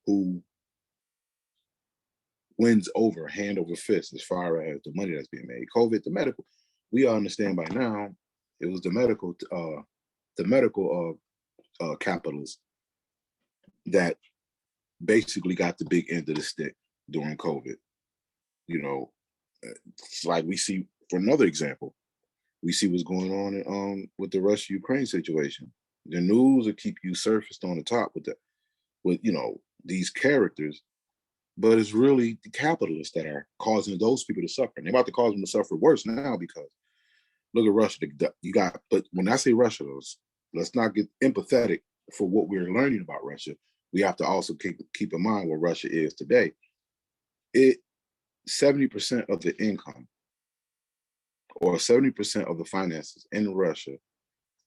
who wins over hand over fist as far as the money that's being made. COVID, the medical, we all understand by now, it was the medical capitalists that basically got the big end of the stick during COVID. You know, it's like we see, for another example, we see what's going on with the Russia-Ukraine situation. The news will keep you surfaced on the top with these characters, but it's really the capitalists that are causing those people to suffer. And they're about to cause them to suffer worse now because look at Russia. But when I say Russia, let's not get empathetic for what we're learning about Russia. We have to also keep in mind what Russia is today. 70% of the income or 70% of the finances in Russia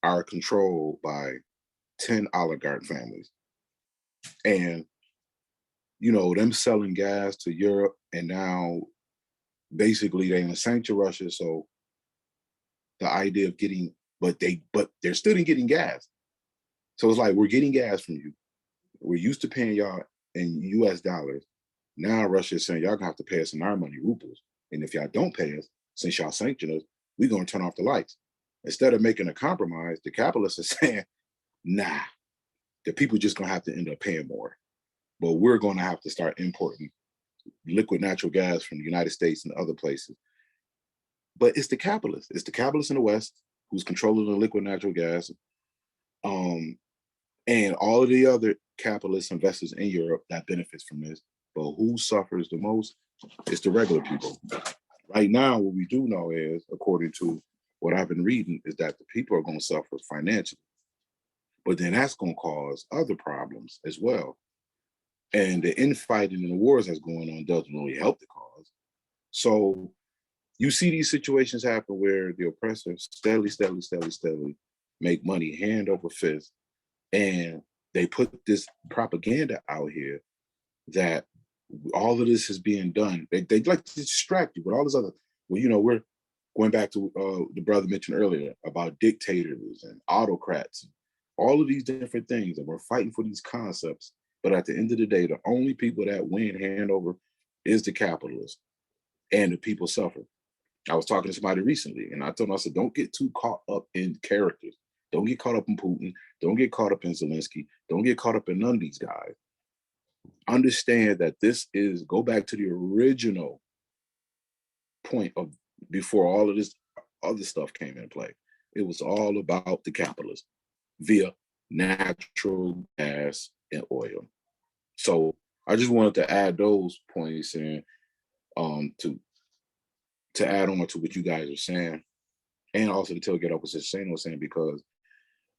are controlled by 10 oligarch families. And, them selling gas to Europe, and now basically they're going to sanction Russia. So the idea of getting, but they're still getting gas. So it's like, we're getting gas from you. We're used to paying y'all in US dollars. Now Russia is saying y'all gonna have to pay us in our money, rubles. And if y'all don't pay us, since y'all sanction us, we're gonna turn off the lights. Instead of making a compromise, the capitalists are saying, nah, the people just gonna have to end up paying more. But we're gonna have to start importing liquid natural gas from the United States and other places. But it's the capitalists. It's the capitalists in the West who's controlling the liquid natural gas. And all of the other capitalist investors in Europe that benefits from this. But who suffers the most? It's the regular people. Right now, what we do know is, according to what I've been reading, is that the people are going to suffer financially. But then that's going to cause other problems as well. And the infighting and the wars that's going on doesn't really help the cause. So you see these situations happen where the oppressors steadily make money hand over fist. And they put this propaganda out here that all of this is being done. They like to distract you with all this other, we're going back to the brother mentioned earlier about dictators and autocrats, all of these different things, and we're fighting for these concepts. But at the end of the day, the only people that win hand over is the capitalists, and the people suffer. I was talking to somebody recently, and I told them, I said, don't get too caught up in characters. Don't get caught up in Putin. Don't get caught up in Zelensky. Don't get caught up in none of these guys. Understand that go back to the original point of before all of this other stuff came into play. It was all about the capitalists via natural gas and oil. So I just wanted to add those points and to add on to what you guys are saying, and also to get up what Shane was saying, because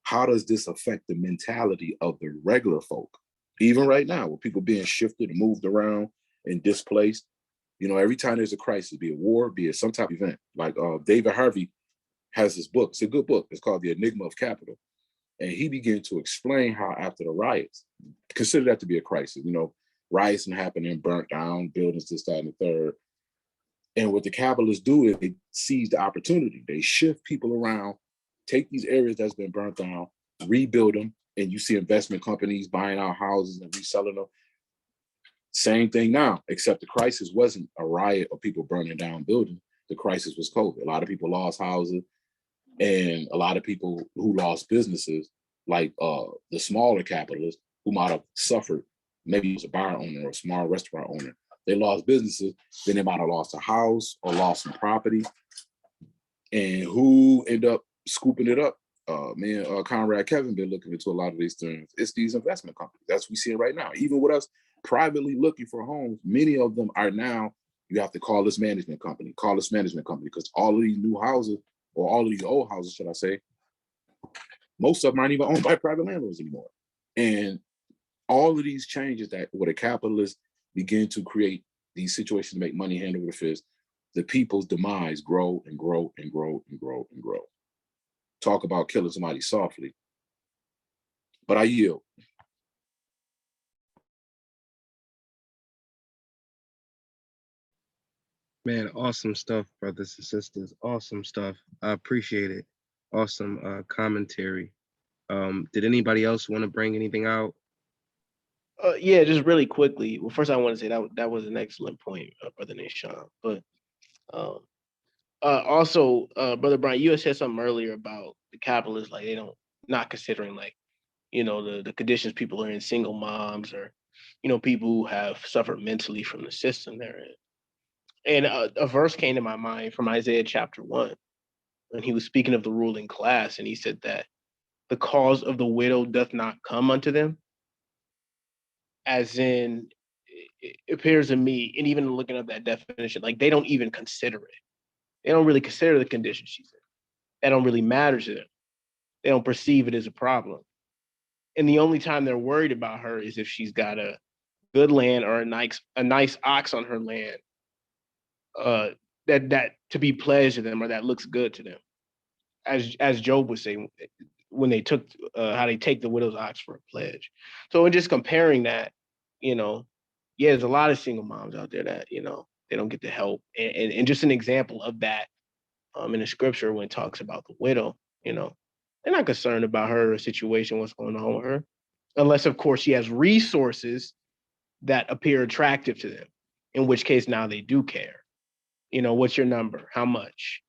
how does this affect the mentality of the regular folk? Even right now, with people being shifted and moved around and displaced, every time there's a crisis, be it war, be it some type of event, like David Harvey has this book. It's a good book. It's called The Enigma of Capital. And he began to explain how after the riots, consider that to be a crisis, riots and happening, burnt down, buildings, this, that, and the third. And what the capitalists do is they seize the opportunity. They shift people around, take these areas that's been burnt down, rebuild them, and you see investment companies buying out houses and reselling them. Same thing now, except the crisis wasn't a riot of people burning down buildings. The crisis was COVID. A lot of people lost houses, and a lot of people who lost businesses, like the smaller capitalists who might have suffered, maybe it was a bar owner or a small restaurant owner. They lost businesses, then they might have lost a house or lost some property. And who end up scooping it up? Me and Conrad Kevin been looking into a lot of these things. It's these investment companies. That's what we see right now. Even with us privately looking for homes, many of them are now, you have to call this management company, because all of these new houses, or all of these old houses, should I say, most of them aren't even owned by private landlords anymore. And all of these changes that where the capitalists begin to create these situations to make money hand over fist, the people's demise grow and grow and grow and grow and grow. Talk about killing somebody softly. But I yield. Man, awesome stuff, brothers and sisters. Awesome stuff. I appreciate it. Awesome commentary. Did anybody else want to bring anything out? Yeah, just really quickly. Well, first I want to say that was an excellent point, Brother Nishan. But um, also, Brother Brian, you had said something earlier about the capitalists, like they don't not considering like the conditions people are in, single moms or people who have suffered mentally from the system they're in. And a verse came to my mind from Isaiah chapter 1 when he was speaking of the ruling class, and he said that the cause of the widow doth not come unto them, as in it appears to me, and even looking up that definition, like they don't even consider it. They don't really consider the condition she's in. That don't really matter to them. They don't perceive it as a problem. And the only time they're worried about her is if she's got a good land or a nice ox on her land, that to be pledged to them or that looks good to them. As Job was saying, when they took how they take the widow's ox for a pledge. So in just comparing that, yeah, there's a lot of single moms out there that they don't get the help, and just an example of that in the scripture when it talks about the widow, they're not concerned about her situation, what's going on with her, unless of course she has resources that appear attractive to them, in which case now they do care. What's your number? How much?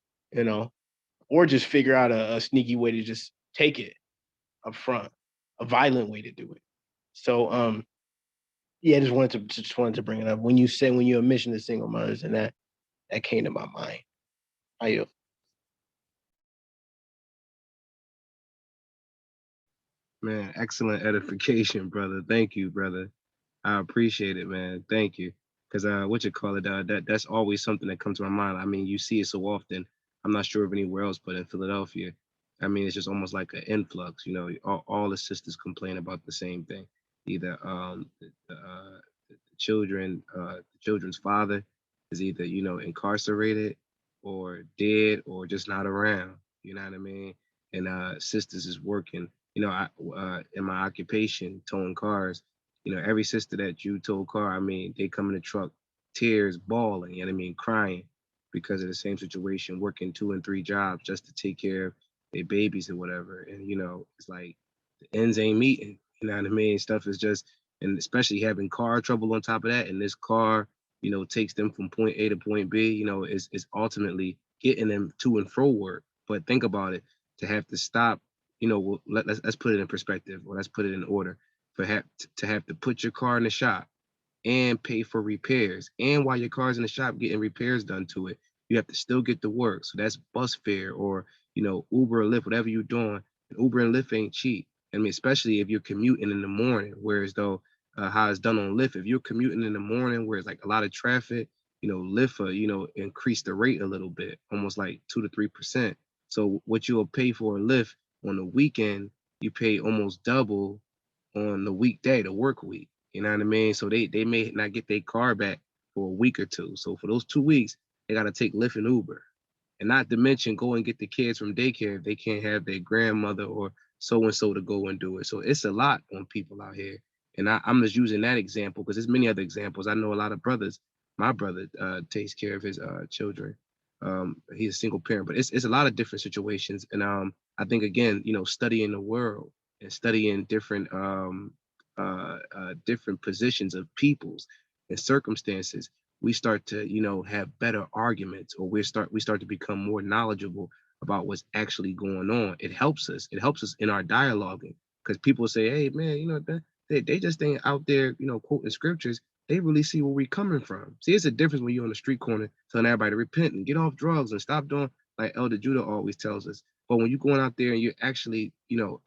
Or just figure out a sneaky way to just take it up front, a violent way to do it. So yeah, just wanted to bring it up. When you mentioned the single mothers, and that came to my mind. I Man, excellent edification, brother. Thank you, brother. I appreciate it, man. Thank you. Because what you call it, that's always something that comes to my mind. I mean, you see it so often. I'm not sure of anywhere else, but in Philadelphia, I mean, it's just almost like an influx. All the sisters complain about the same thing. Either the children's father is either incarcerated or dead or just not around. You know what I mean? And sisters is working. In my occupation, towing cars. Every sister that you tow car, I mean, they come in the truck, tears, bawling. You know what I mean, crying because of the same situation, working 2 and 3 jobs just to take care of their babies or whatever. And it's like the ends ain't meeting. You know what I mean? Stuff is just, and especially having car trouble on top of that, and this car, takes them from point A to point B. Is ultimately getting them to and fro work. But think about it, to have to stop. Let's put it in perspective, or let's put it in order. To have to put your car in the shop and pay for repairs, and while your car's in the shop getting repairs done to it, you have to still get to work. So that's bus fare, or Uber or Lyft, whatever you're doing. And Uber and Lyft ain't cheap. I mean, especially if you're commuting in the morning. Whereas though how it's done on Lyft, if you're commuting in the morning where it's like a lot of traffic, Lyft increase the rate a little bit, almost like 2 to 3%. So what you'll pay for a Lyft on the weekend, you pay almost double on the weekday, the work week. You know what I mean? So they may not get their car back for a week or two. So for those 2 weeks, they got to take Lyft and Uber. And not to mention go and get the kids from daycare if they can't have their grandmother or so and so to go and do it. So it's a lot on people out here. And I'm just using that example because there's many other examples. I know a lot of brothers. My brother takes care of his children. He's a single parent, but it's a lot of different situations. And I think again, studying the world and studying different positions of peoples and circumstances, we start to have better arguments, or we start to become more knowledgeable about what's actually going on. It helps us in our dialoguing, because people say, hey man, they just ain't out there quoting scriptures. They really see where we coming from. See, it's a difference when you're on the street corner telling everybody to repent and get off drugs and stop doing like Elder Judah always tells us. But when you're going out there and you're actually,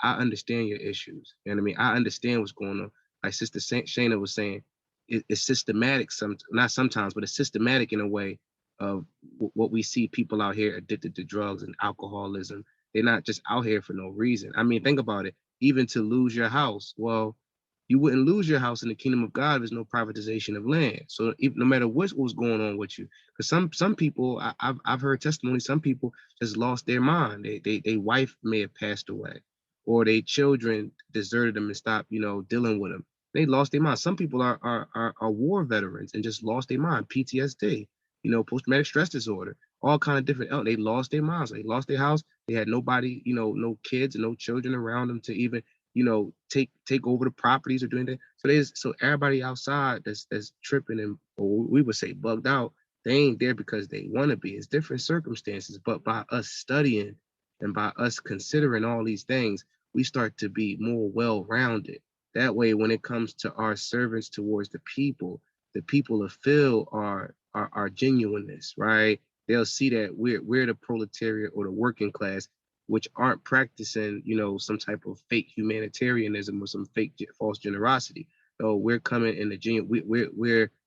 I understand your issues. You know what I mean? I understand what's going on. Like Sister Shayna was saying, it's systematic, not sometimes, but it's systematic in a way of what we see people out here addicted to drugs and alcoholism. They're not just out here for no reason. I mean, think about it. Even to lose your house, well, You wouldn't lose your house in the kingdom of God if there's no privatization of land. So even, no matter what was going on with you, because some people, I've heard testimony, some people just lost their mind. They wife may have passed away, or their children deserted them and stopped, dealing with them. They lost their mind. Some people are war veterans and just lost their mind, PTSD, post-traumatic stress disorder, all kind of different. They lost their minds. They lost their house. They had nobody, no kids and no children around them to even take over the properties or doing that. So everybody outside that's tripping and, or we would say bugged out, they ain't there because they want to be. It's different circumstances, but by us studying and by us considering all these things, we start to be more well-rounded. That way, when it comes to our servants towards the people will feel our genuineness, right? They'll see that we're the proletariat or the working class, which aren't practicing, some type of fake humanitarianism or some fake false generosity. So we're coming in the genuine.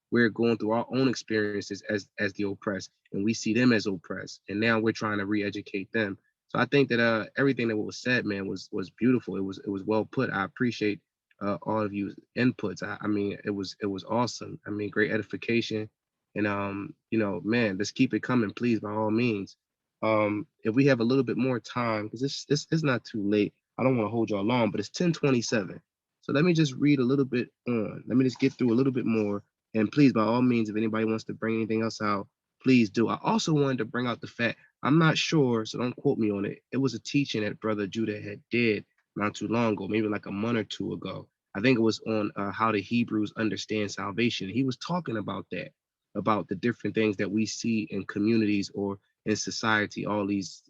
We're going through our own experiences as the oppressed, and we see them as oppressed, and now we're trying to re-educate them. So I think that everything that was said, man, was beautiful. It was well put. I appreciate all of you inputs. I mean, it was awesome. I mean, great edification, and man, let's keep it coming, please, by all means. If we have a little bit more time, because it's not too late. I don't want to hold y'all long, but it's 10:27. So let me just read a little bit on. Let me just get through a little bit more. And please, by all means, if anybody wants to bring anything else out, please do. I also wanted to bring out the fact, I'm not sure, so don't quote me on it. It was a teaching that Brother Judah had did not too long ago, maybe like a month or two ago. I think it was on how the Hebrews understand salvation. He was talking about that, about the different things that we see in communities or in society, all these,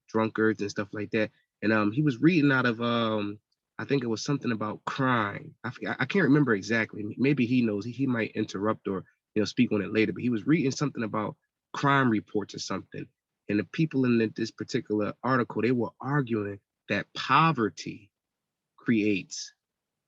drunkards and stuff like that. And he was reading out of I think it was something about crime. I can't remember exactly. Maybe he knows. He might interrupt or speak on it later. But he was reading something about crime reports or something. And the people in this particular article, they were arguing that poverty creates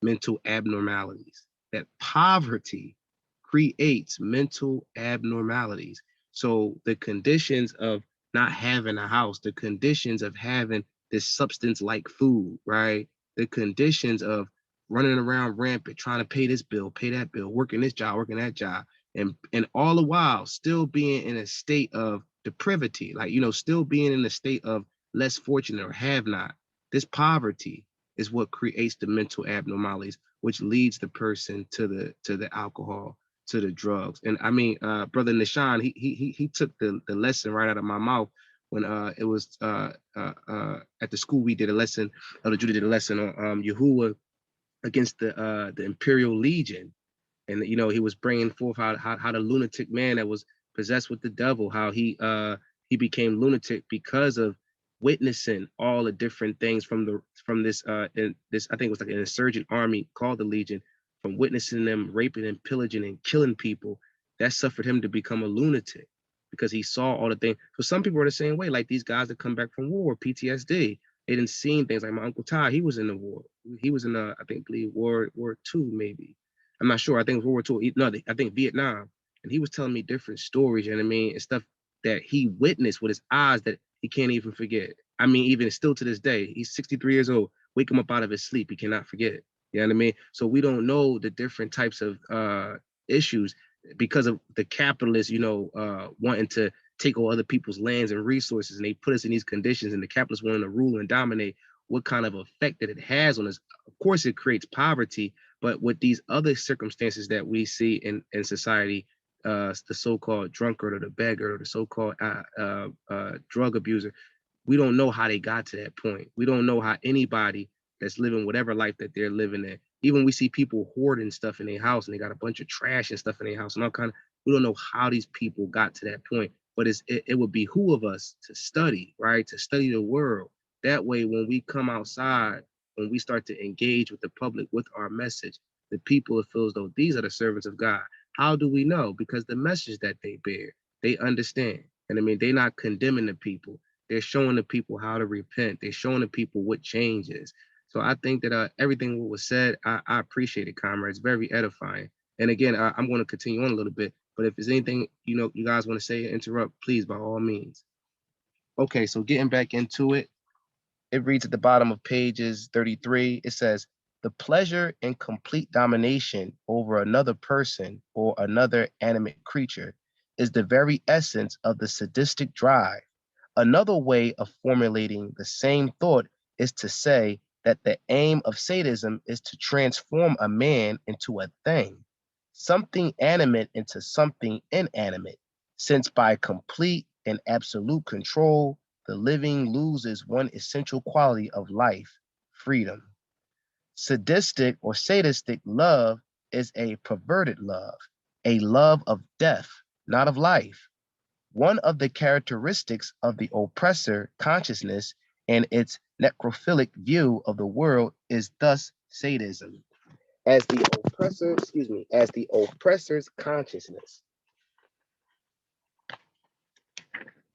mental abnormalities, that poverty creates mental abnormalities. So the conditions of not having a house, the conditions of having this substance like food, right? The conditions of running around rampant, trying to pay this bill, pay that bill, working this job, working that job, and all the while still being in a state of depravity, like still being in a state of less fortunate or have not. This poverty is what creates the mental abnormalities, which leads the person to the alcohol, to the drugs. And I mean, Brother Nishan, he took the lesson right out of my mouth when it was at the school we did a lesson, Elder Judy did a lesson on Yahuwah against the Imperial Legion. And he was bringing forth how the lunatic man that was possessed with the devil, how he became lunatic because of witnessing all the different things from this I think it was like an insurgent army called the Legion, from witnessing them raping and pillaging and killing people. That suffered him to become a lunatic because he saw all the things. So some people are the same way, like these guys that come back from war, PTSD. They didn't see things. Like my Uncle Ty, he was in the war. He was in I believe War II, maybe. I'm not sure. I think it was World War II. No, I think Vietnam. And he was telling me different stories, you know what I mean? And stuff that he witnessed with his eyes that he can't even forget. I mean, even still to this day, he's 63 years old. Wake him up out of his sleep, he cannot forget. You know what I mean? So we don't know the different types of issues because of the capitalists, wanting to take all other people's lands and resources, and they put us in these conditions, and the capitalists wanting to rule and dominate. What kind of effect that it has on us? Of course, it creates poverty, but with these other circumstances that we see in society, the so-called drunkard or the beggar or the so-called drug abuser, we don't know how they got to that point. We don't know how anybody that's living whatever life that they're living in. Even we see people hoarding stuff in their house and they got a bunch of trash and stuff in their house and all kind of. We don't know how these people got to that point. But it would behoove us to study, right? To study the world. That way, when we come outside, when we start to engage with the public with our message, the people feel as though these are the servants of God. How do we know? Because the message that they bear, they understand. And I mean, they're not condemning the people. They're showing the people how to repent. They're showing the people what change is. So I think that everything what was said, I appreciate it, comrades. Very edifying. And again, I'm going to continue on a little bit. But if there's anything you guys want to say, interrupt, please, by all means. Okay, so getting back into it, it reads at the bottom of pages 33. It says, The pleasure in complete domination over another person or another animate creature is the very essence of the sadistic drive. Another way of formulating the same thought is to say that the aim of sadism is to transform a man into a thing, something animate into something inanimate, since by complete and absolute control, the living loses one essential quality of life, freedom. Sadistic or sadistic love is a perverted love, a love of death, not of life. One of the characteristics of the oppressor consciousness and its necrophilic view of the world is thus sadism. As the oppressor's consciousness.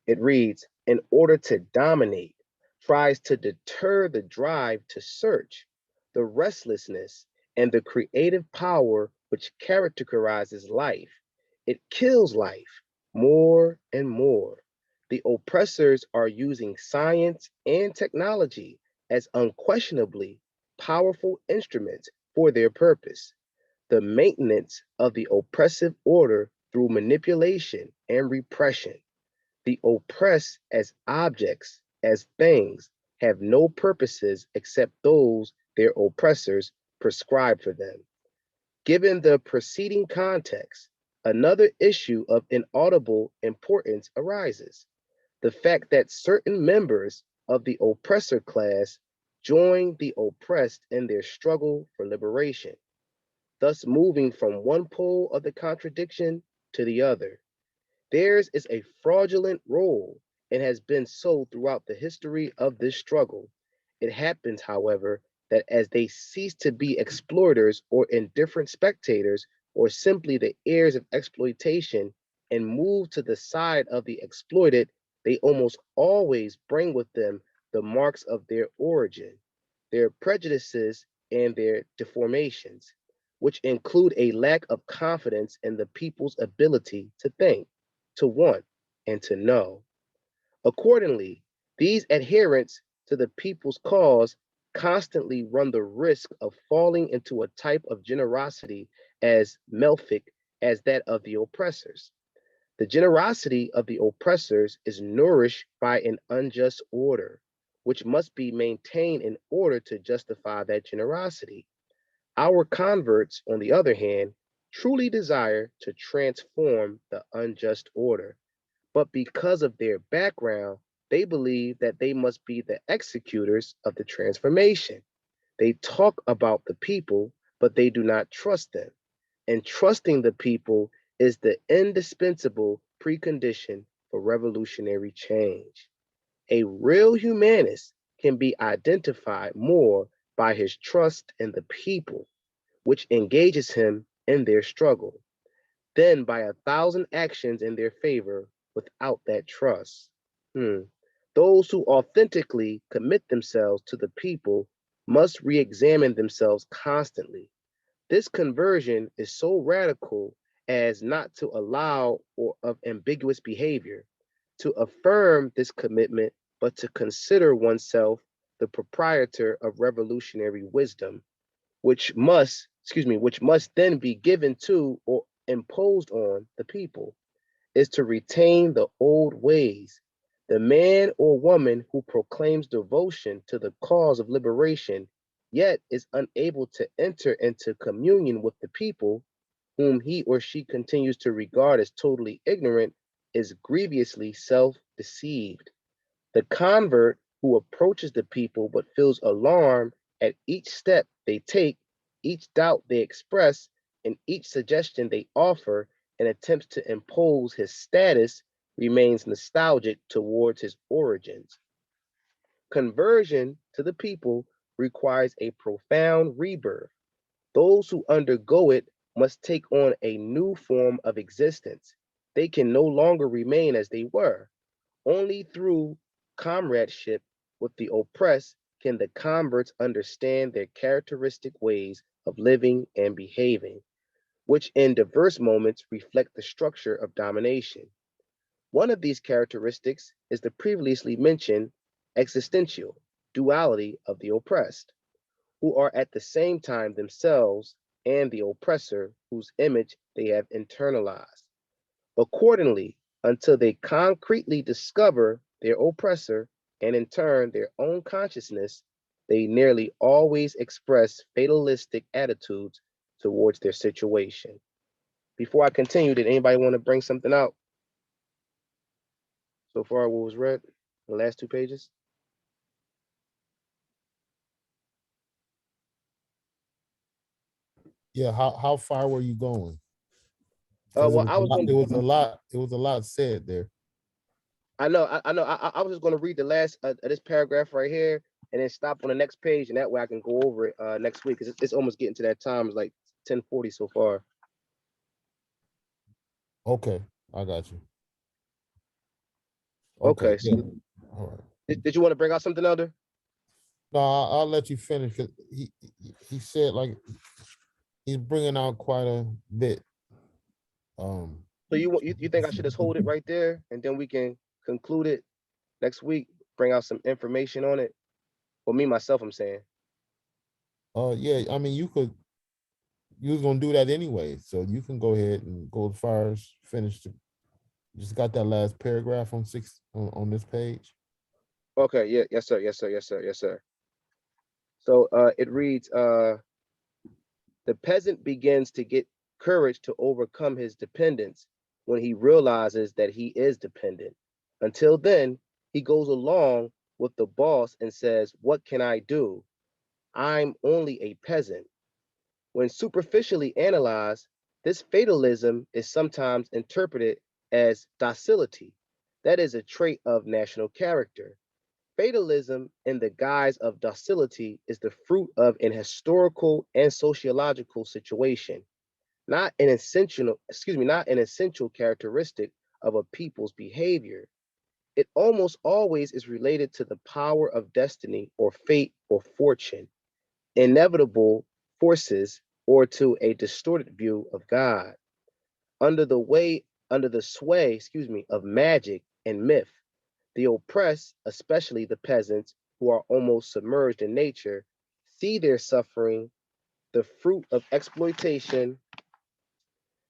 It reads, in order to dominate, tries to deter the drive to search, the restlessness, and the creative power which characterizes life. It kills life more and more. The oppressors are using science and technology as unquestionably powerful instruments for their purpose. The maintenance of the oppressive order through manipulation and repression. The oppressed as objects, as things, have no purposes except those their oppressors prescribe for them. Given the preceding context, another issue of inaudible importance arises. The fact that certain members of the oppressor class join the oppressed in their struggle for liberation, thus moving from one pole of the contradiction to the other. Theirs is a fraudulent role and has been so throughout the history of this struggle. It happens, however, that as they cease to be exploiters or indifferent spectators or simply the heirs of exploitation and move to the side of the exploited, they almost always bring with them the marks of their origin, their prejudices, and their deformations, which include a lack of confidence in the people's ability to think, to want, and to know. Accordingly, these adherents to the people's cause constantly run the risk of falling into a type of generosity as malefic as that of the oppressors. The generosity of the oppressors is nourished by an unjust order, which must be maintained in order to justify that generosity. Our converts, on the other hand, truly desire to transform the unjust order, but because of their background, they believe that they must be the executors of the transformation. They talk about the people, but they do not trust them. And trusting the people is the indispensable precondition for revolutionary change. A real humanist can be identified more by his trust in the people, which engages him in their struggle, than by 1,000 actions in their favor without that trust. Those who authentically commit themselves to the people must re-examine themselves constantly. This conversion is so radical as not to allow of ambiguous behavior, to affirm this commitment, but to consider oneself the proprietor of revolutionary wisdom, which must then be given to or imposed on the people, is to retain the old ways. The man or woman who proclaims devotion to the cause of liberation, yet is unable to enter into communion with the people, whom he or she continues to regard as totally ignorant, is grievously self-deceived. The convert who approaches the people but feels alarm at each step they take, each doubt they express, and each suggestion they offer, and attempts to impose his status, remains nostalgic towards his origins. Conversion to the people requires a profound rebirth. Those who undergo it must take on a new form of existence. They can no longer remain as they were. Only through comradeship with the oppressed can the converts understand their characteristic ways of living and behaving, which in diverse moments reflect the structure of domination. One of these characteristics is the previously mentioned existential duality of the oppressed. who are at the same time themselves and the oppressor whose image they have internalized. Accordingly, until they concretely discover their oppressor and in turn their own consciousness, they nearly always express fatalistic attitudes towards their situation. Before I continue, did anybody want to bring something out so far what was read? The last 2 pages? Yeah, how far were you going? Because Well, I was going. it was a lot. It was a lot said there. I know. I know. I was just going to read the last this paragraph right here, and then stop on the next page, and that way I can go over it next week because it's almost getting to that time. It's like 10:40 so far. Okay, I got you. Okay, Okay. So yeah. All right. did you want to bring out something, Elder? No, I'll let you finish because he said like he's bringing out quite a bit. So you think I should just hold it right there, and then we can conclude it next week? Bring out some information on it. Well, me myself, I'm saying. Yeah, I mean you was gonna do that anyway, so you can go ahead and go as far as finish. Just got that last paragraph on on this page. Okay. Yeah. Yes, sir. Yes, sir. Yes, sir. Yes, sir. So it reads, the peasant begins to get courage to overcome his dependence when he realizes that he is dependent. Until then, he goes along with the boss and says, "What can I do? I'm only a peasant." When superficially analyzed, this fatalism is sometimes interpreted as docility. That is a trait of national character. Fatalism in the guise of docility is the fruit of an historical and sociological situation, not an essential characteristic of a people's behavior. It almost always is related to the power of destiny or fate or fortune, inevitable forces, or to a distorted view of God. Under the sway, of magic and myth, the oppressed, especially the peasants who are almost submerged in nature, see their suffering, the fruit of exploitation,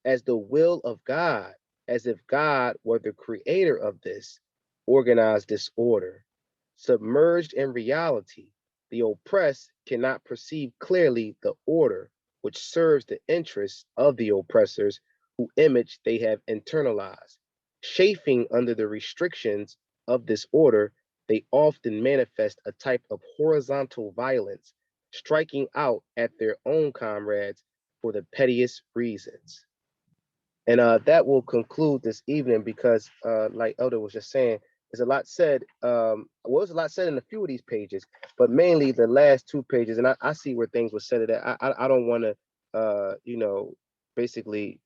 as the will of God, as if God were the creator of this organized disorder. Submerged in reality, the oppressed cannot perceive clearly the order which serves the interests of the oppressors whose image they have internalized. Chafing under the restrictions of this order, they often manifest a type of horizontal violence, striking out at their own comrades for the pettiest reasons. And that will conclude this evening because, like Elder was just saying, there's a lot said. There's a lot said in a few of these pages, but mainly the last 2 pages. And I see where things were said. That I don't want to, basically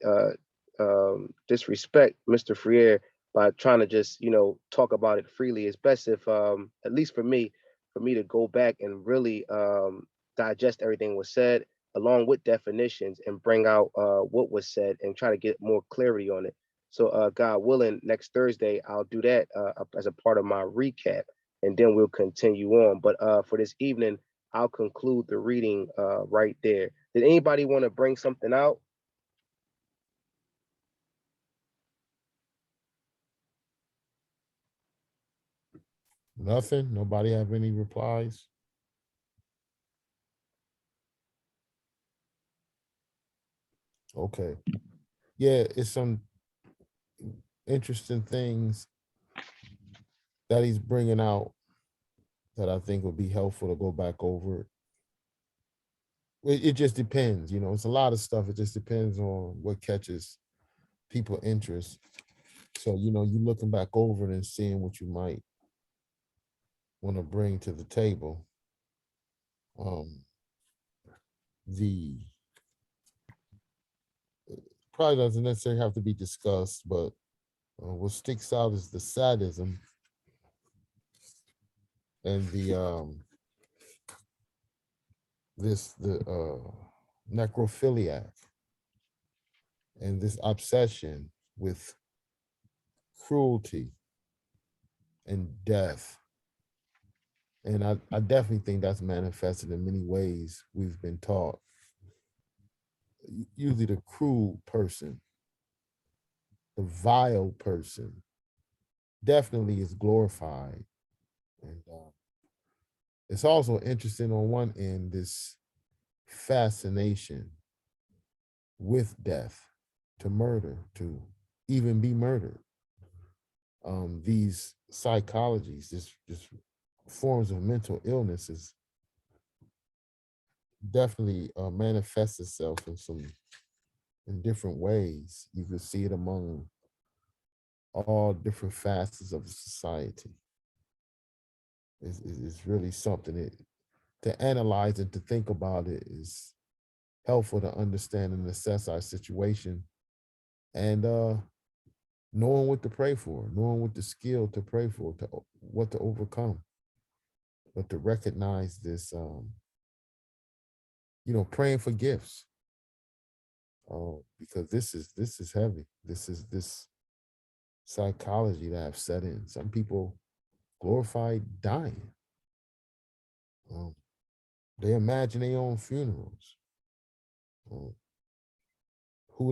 disrespect Mr. Freire by trying to just, talk about it freely. It's best if, at least for me to go back and really digest everything was said along with definitions and bring out what was said and try to get more clarity on it. So, God willing, next Thursday, I'll do that as a part of my recap, and then we'll continue on. But for this evening, I'll conclude the reading right there. Did anybody want to bring something out? Nothing. Nobody have any replies. Okay. Yeah, it's some interesting things that he's bringing out that I think would be helpful to go back over. It just depends, it's a lot of stuff. It just depends on what catches people's interest. So, you looking back over it and seeing what you might want to bring to the table. The probably doesn't necessarily have to be discussed, but what sticks out is the sadism and the necrophiliac and this obsession with cruelty and death And I definitely think that's manifested in many ways we've been taught. Usually the cruel person, the vile person, definitely is glorified. And it's also interesting on one end, this fascination with death, to murder, to even be murdered. These psychologies, this forms of mental illnesses definitely manifests itself in different ways. You can see it among all different facets of the society. It's really something to analyze and to think about it is helpful to understand and assess our situation, and knowing what to pray for, knowing what the skill to pray for, to what to overcome, but to recognize this, praying for gifts, because this is heavy. This psychology that have set in. Some people glorify dying. They imagine their own funerals, who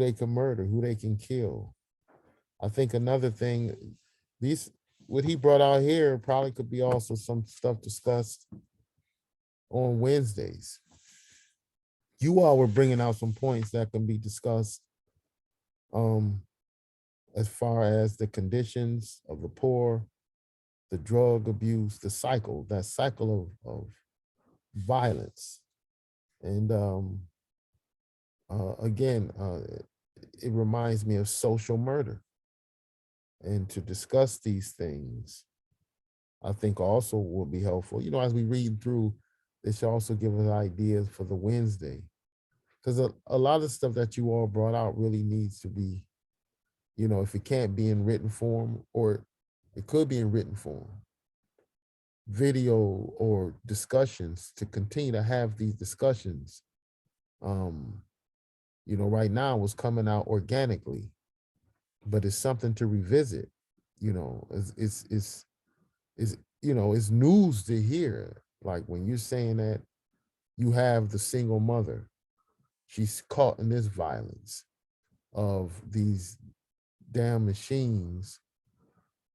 they can murder, who they can kill. I think another thing, what he brought out here probably could be also some stuff discussed on Wednesdays. You all were bringing out some points that can be discussed, as far as the conditions of the poor, the drug abuse, that cycle of violence. And again, it reminds me of social murder. And to discuss these things, I think also will be helpful. As we read through, it should also give us ideas for the Wednesday. Because a lot of stuff that you all brought out really needs to be, if it can't be in written form, or it could be in written form, video or discussions, to continue to have these discussions. Right now it's coming out organically, but it's something to revisit. It's news to hear. Like when you're saying that you have the single mother, she's caught in this violence of these damn machines,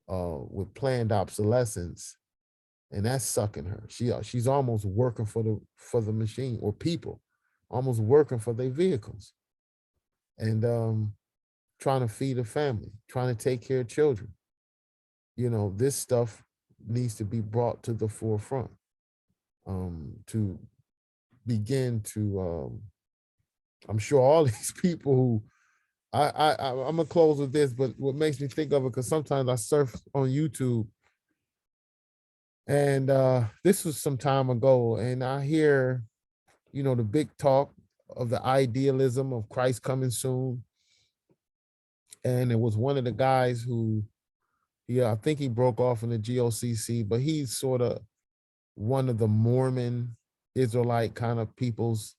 with planned obsolescence, and that's sucking her. She's almost working for the machine, or people, almost working for their vehicles, and trying to feed a family, trying to take care of children. This stuff needs to be brought to the forefront, to begin to. I'm sure all these people who I'm gonna close with this, but what makes me think of it, because sometimes I surf on YouTube, and this was some time ago, and I hear, the big talk of the idealism of Christ coming soon. And it was one of the guys who, I think he broke off in the GOCC, but he's sort of one of the Mormon Israelite kind of peoples.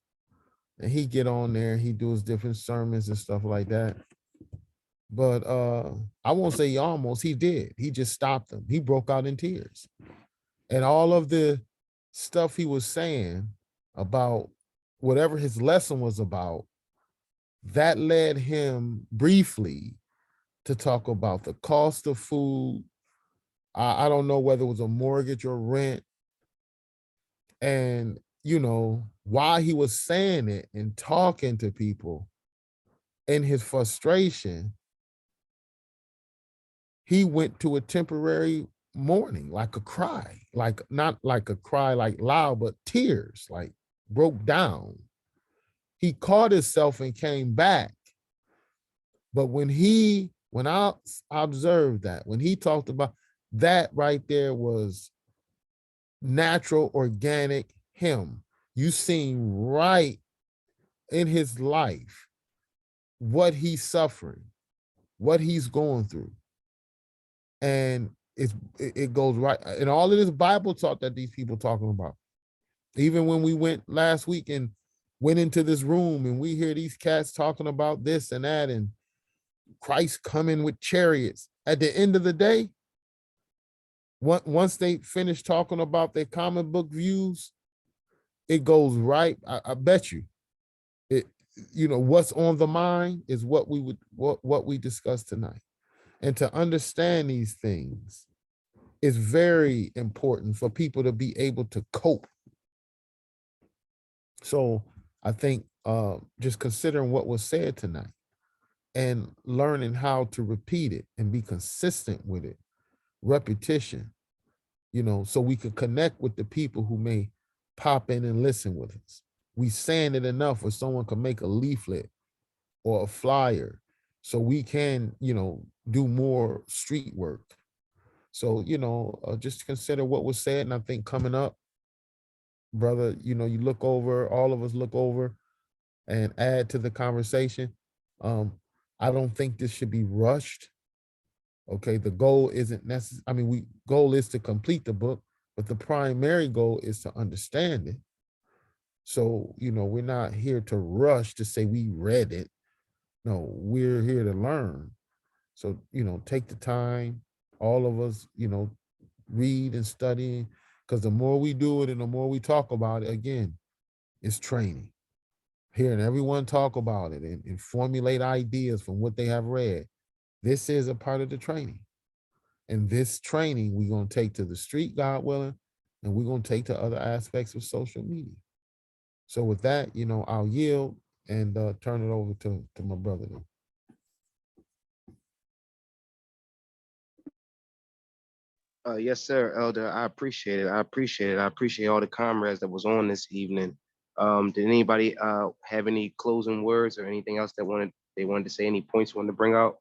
And he get on there, he do his different sermons and stuff like that. But I won't say he did. He just stopped them. He broke out in tears. And all of the stuff he was saying about whatever his lesson was about, that led him briefly to talk about the cost of food. I don't know whether it was a mortgage or rent. And, while he was saying it and talking to people in his frustration, he went to a temporary mourning, like a cry, like not like a cry like loud, but tears, like broke down. He caught himself and came back. But when I observed that, when he talked about that, right there was natural, organic him. You seen right in his life what he's suffering, what he's going through. And it goes right. And all of this Bible talk that these people talking about. Even when we went last week and went into this room and we hear these cats talking about this and that, and Christ coming with chariots. At the end of the day, Once they finish talking about their comic book views, it goes right. I bet you it, what's on the mind is what we discussed tonight. And to understand these things is very important for people to be able to cope. So I think just considering what was said tonight and learning how to repeat it and be consistent with it, repetition, so we could connect with the people who may pop in and listen with us. We saying it enough where someone can make a leaflet or a flyer so we can, do more street work. So, just consider what was said. And I think coming up, brother, you look over, all of us look over and add to the conversation. I don't think this should be rushed. Okay, the goal isn't necessary. I mean, goal is to complete the book, but the primary goal is to understand it. So, we're not here to rush to say we read it. No, we're here to learn. So, take the time, all of us, read and study, because the more we do it and the more we talk about it, again, it's training. Hearing everyone talk about it and formulate ideas from what they have read. This is a part of the training. And this training we're going to take to the street, God willing, and we're going to take to other aspects of social media. So with that, I'll yield and turn it over to my brother. Yes, sir, Elder. I appreciate it. I appreciate it. I appreciate all the comrades that was on this evening. Did anybody have any closing words or anything else that they wanted to say? Any points wanted to bring out?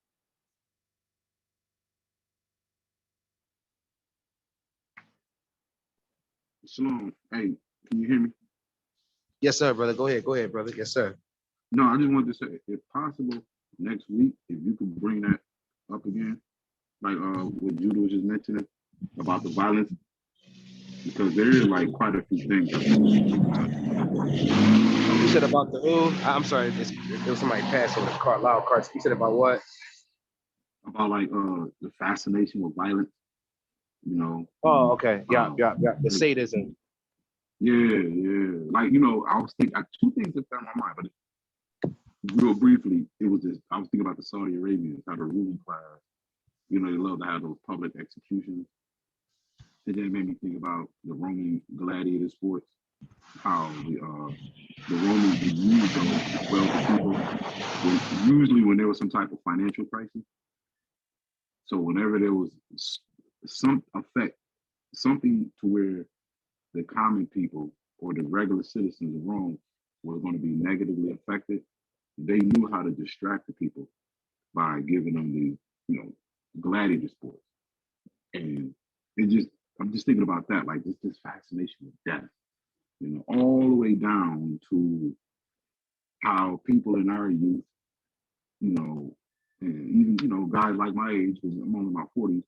Shalom. Hey, can you hear me? Yes, sir, brother. Go ahead. Go ahead, brother. Yes, sir. No, I just wanted to say, if possible, next week, if you could bring that up again, like what Judah was just mentioning about the violence, because there is like quite a few things. You said about the who? I'm sorry. There was somebody passing with a car, loud cars. You said about what? About like the fascination with violence, Oh, okay. Yeah. The sadism. Yeah. Like, I was thinking two things that found my mind, but real briefly, it was this. I was thinking about the Saudi Arabians, how the ruling class, they love to have those public executions. And then it made me think about the Roman gladiator sports, how the Romans would use those wealthy people usually when there was some type of financial crisis. So whenever there was some effect, something to where the common people or the regular citizens of Rome were going to be negatively affected, they knew how to distract the people by giving them the, gladiator sports. And I'm just thinking about that, like this fascination with death, all the way down to how people in our youth, and even, guys like my age, because I'm only in my 40s,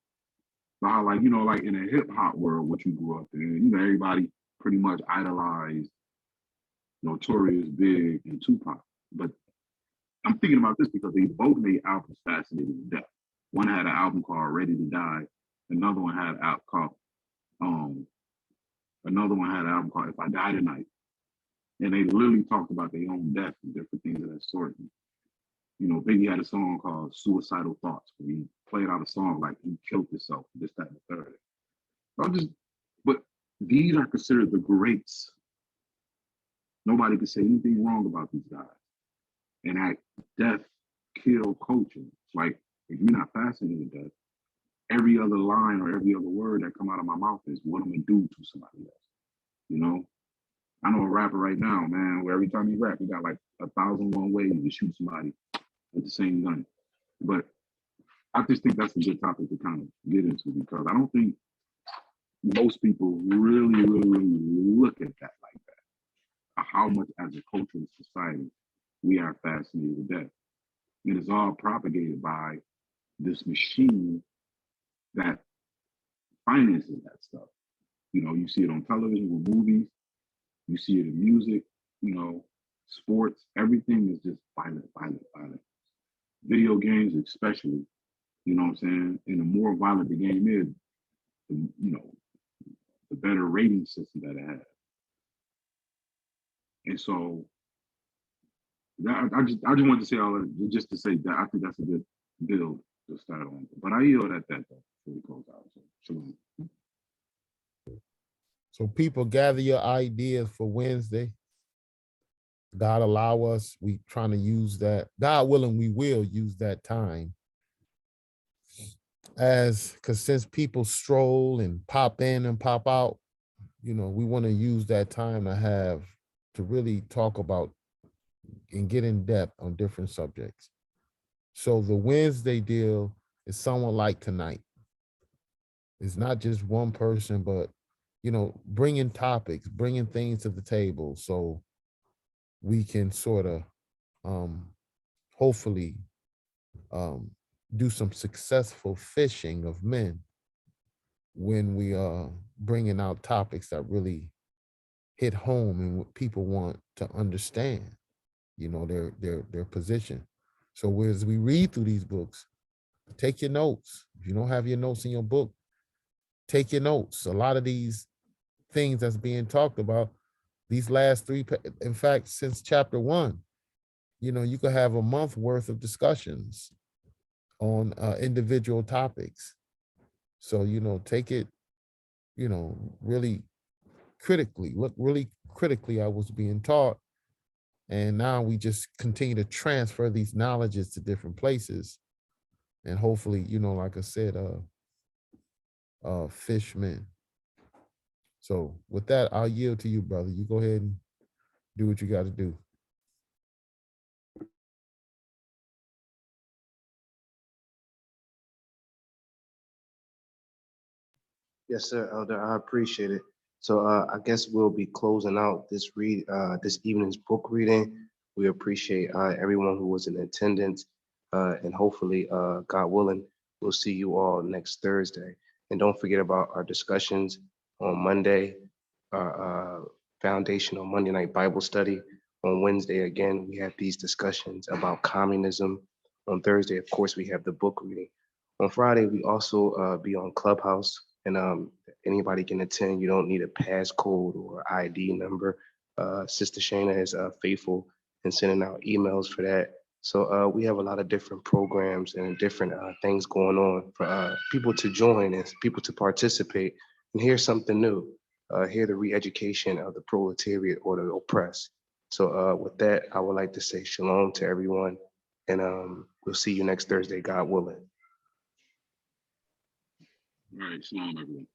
but how like in a hip hop world, what you grew up in, everybody pretty much idolized Notorious, Big, and Tupac. But I'm thinking about this because they both made albums fascinated with death. One had an album called Ready to Die. Another one had an album called If I Die Tonight. And they literally talked about their own death and different things of that sort. Biggie had a song called Suicidal Thoughts, where he played out a song like he killed himself, this, that, and the third. But these are considered the greats. Nobody could say anything wrong about these guys. And that death kill culture. Like, if you're not fascinated with death, every other line or every other word that come out of my mouth is what I'm gonna do to somebody else. I know a rapper right now, man, where every time he rap, he got like 1,001 ways to shoot somebody with the same gun. But I just think that's a good topic to kind of get into, because I don't think most people really look at that like that. How much as a culture and society we are fascinated with death. It is all propagated by this machine that finances that stuff. You see it on television with movies, you see it in music, sports, everything is just violent. Video games especially, you know what I'm saying? And the more violent the game is, the better rating system that it had. And so I just wanted to say all that just to say that I think that's a good build to start on. But I yield at that though before we close out. So shalom. So people gather your ideas for Wednesday. God allow us, we trying to use that. God willing, we will use that time because since people stroll and pop in and pop out, we want to use that time to really talk about and get in depth on different subjects. So the Wednesday deal is someone like tonight. It's not just one person, but bringing topics, bringing things to the table, so we can sort of hopefully do some successful fishing of men when we are bringing out topics that really hit home and what people want to understand, their position. So as we read through these books, take your notes. If you don't have your notes in your book, take your notes. A lot of these things that's being talked about, these last three, in fact, since chapter 1, you could have a month worth of discussions on individual topics. So, take it, really critically, look really critically at what's being taught. And now we just continue to transfer these knowledges to different places. And hopefully, like I said, fishmen. So with that, I'll yield to you, brother. You go ahead and do what you got to do. Yes, sir, Elder. I appreciate it. So I guess we'll be closing out this evening's book reading. We appreciate everyone who was in attendance, and hopefully, God willing, we'll see you all next Thursday. And don't forget about our discussions on Monday, our foundational Monday night Bible study. On Wednesday, again, we have these discussions about communism. On Thursday, of course, we have the book reading. On Friday, we also be on Clubhouse, and anybody can attend. You don't need a passcode or ID number. Sister Shayna is faithful in sending out emails for that. So we have a lot of different programs and different things going on for people to join and people to participate and hear something new, hear the re-education of the proletariat or the oppressed. So with that, I would like to say shalom to everyone, and we'll see you next Thursday, God willing. All right, shalom, everyone.